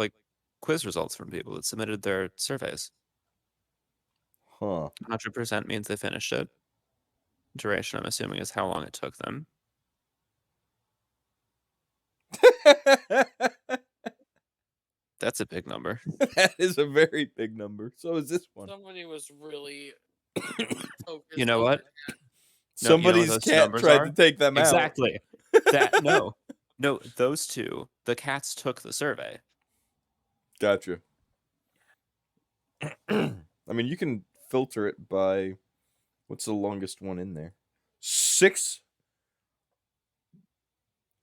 quiz results from people that submitted their surveys. Huh. 100% means they finished it. Duration, I'm assuming, is how long it took them. That's a big number. That is a very big number. So is this one. Somebody was really focused. You know on what? their cat. Somebody's those cat numbers tried are? to take them Exactly. No, those two, the cats took the survey. out. Gotcha. I mean, you can filter it by what's the longest one in there? 6.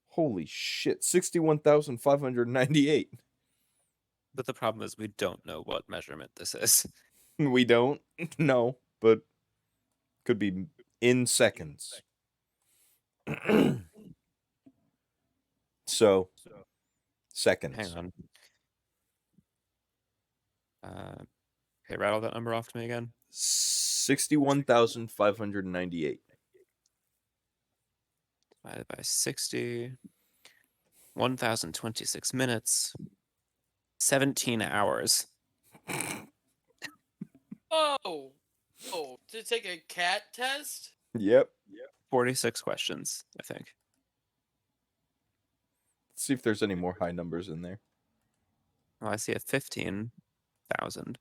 Holy shit. 61,598. But the problem is we don't know what measurement this is. We don't know, but could be in seconds. So, seconds. Hang on. Okay, rattle that number off to me again. 61,598. Divided by 60. 1,026 minutes. 17 hours. Oh, to take a cat test? Yep. 46 questions, I think. Let's see if there's any more high numbers in there. Well, I see a 15,000.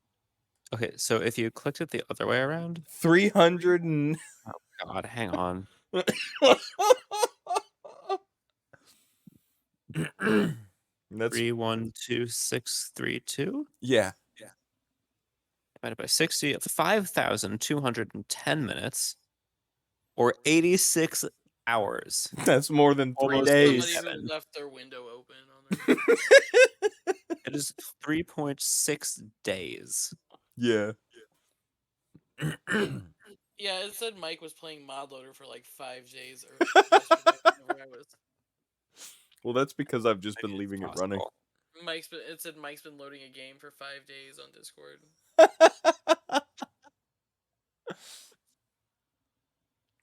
Okay, so if you clicked it the other way around. 300 and... Oh, God, hang on. That's 312632 yeah. divided by 60, 5,210 minutes, or 86 hours. That's more than 3 Almost days. Somebody who left their window open on their. It is 3.6 days. Yeah. Yeah, it said Mike was playing Mod Loader for like 5 days or yesterday, whenever I was. Well, that's because I've just been leaving it running. It said Mike's been loading a game for 5 days on Discord.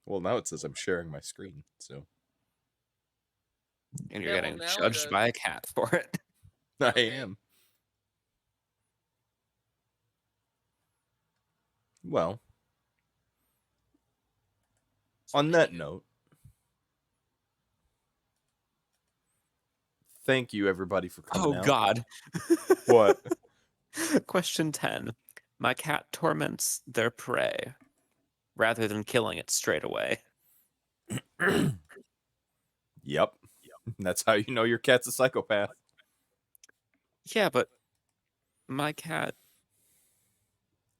Well, now it says I'm sharing my screen, so And you're Yeah, getting well, now it judged does. by a cat for it. I Okay. am. Well, on that note, thank you everybody for coming Oh, out. God. What? Question 10. My cat torments their prey rather than killing it straight away. Yep. That's how you know your cat's a psychopath. Yeah, but my cat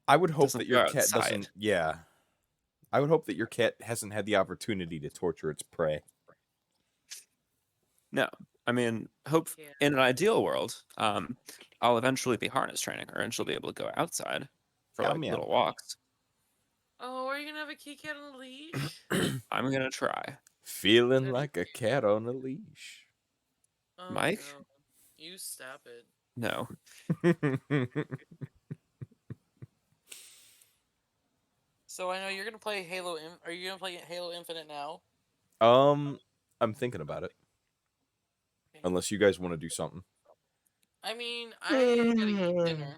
I would hope doesn't that your go cat outside. doesn't. Yeah. I would hope that your cat hasn't had the opportunity to torture its prey. No, I mean, hope Yeah. in an ideal world, I'll eventually be harness training her, and she'll be able to go outside for Meow, like meow. little walks. Oh, are you gonna have a kitty cat on a leash? I'm gonna try. Feeling That'd be like a cat on a leash. Oh, Mike? no. You stop it. No, So I know you're gonna play Halo. Are you gonna play Halo Infinite now? I'm thinking about it. Okay. Unless you guys want to do something. I mean, I gotta eat dinner.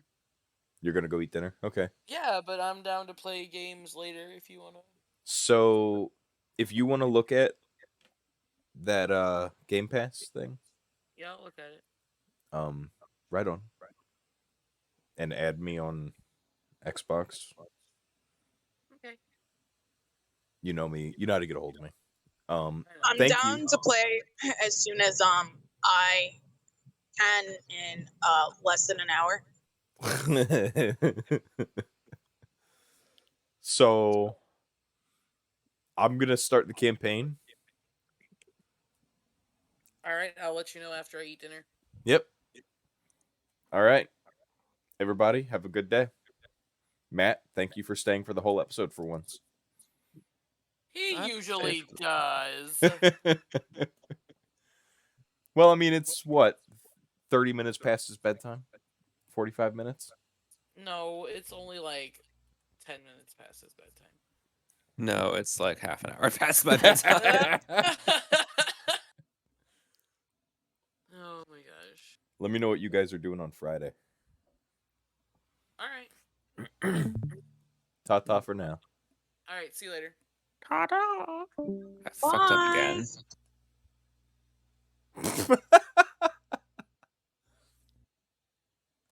You're gonna go eat dinner? Okay. Yeah, but I'm down to play games later if you wanna. So if you want to look at that Game Pass thing, Yeah, I'll look at it. right on. And add me on Xbox. Okay. You know me. You know how to get a hold of me. I'm Thank down you. to play as soon as I can in less than an hour. So I'm gonna start the campaign. All right, I'll let you know after I eat dinner. Yep. All right. Everybody, have a good day. Matt, thank you for staying for the whole episode for once. He I'd usually say- does. Well, I mean, it's what, 30 minutes past his bedtime? 45 minutes? No, it's only like 10 minutes past his bedtime. no, it's like half an hour past my bedtime. Oh my gosh. Let me know what you guys are doing on Friday. All right. Ta-ta for now. All right. See you later. I fucked up again. Bye.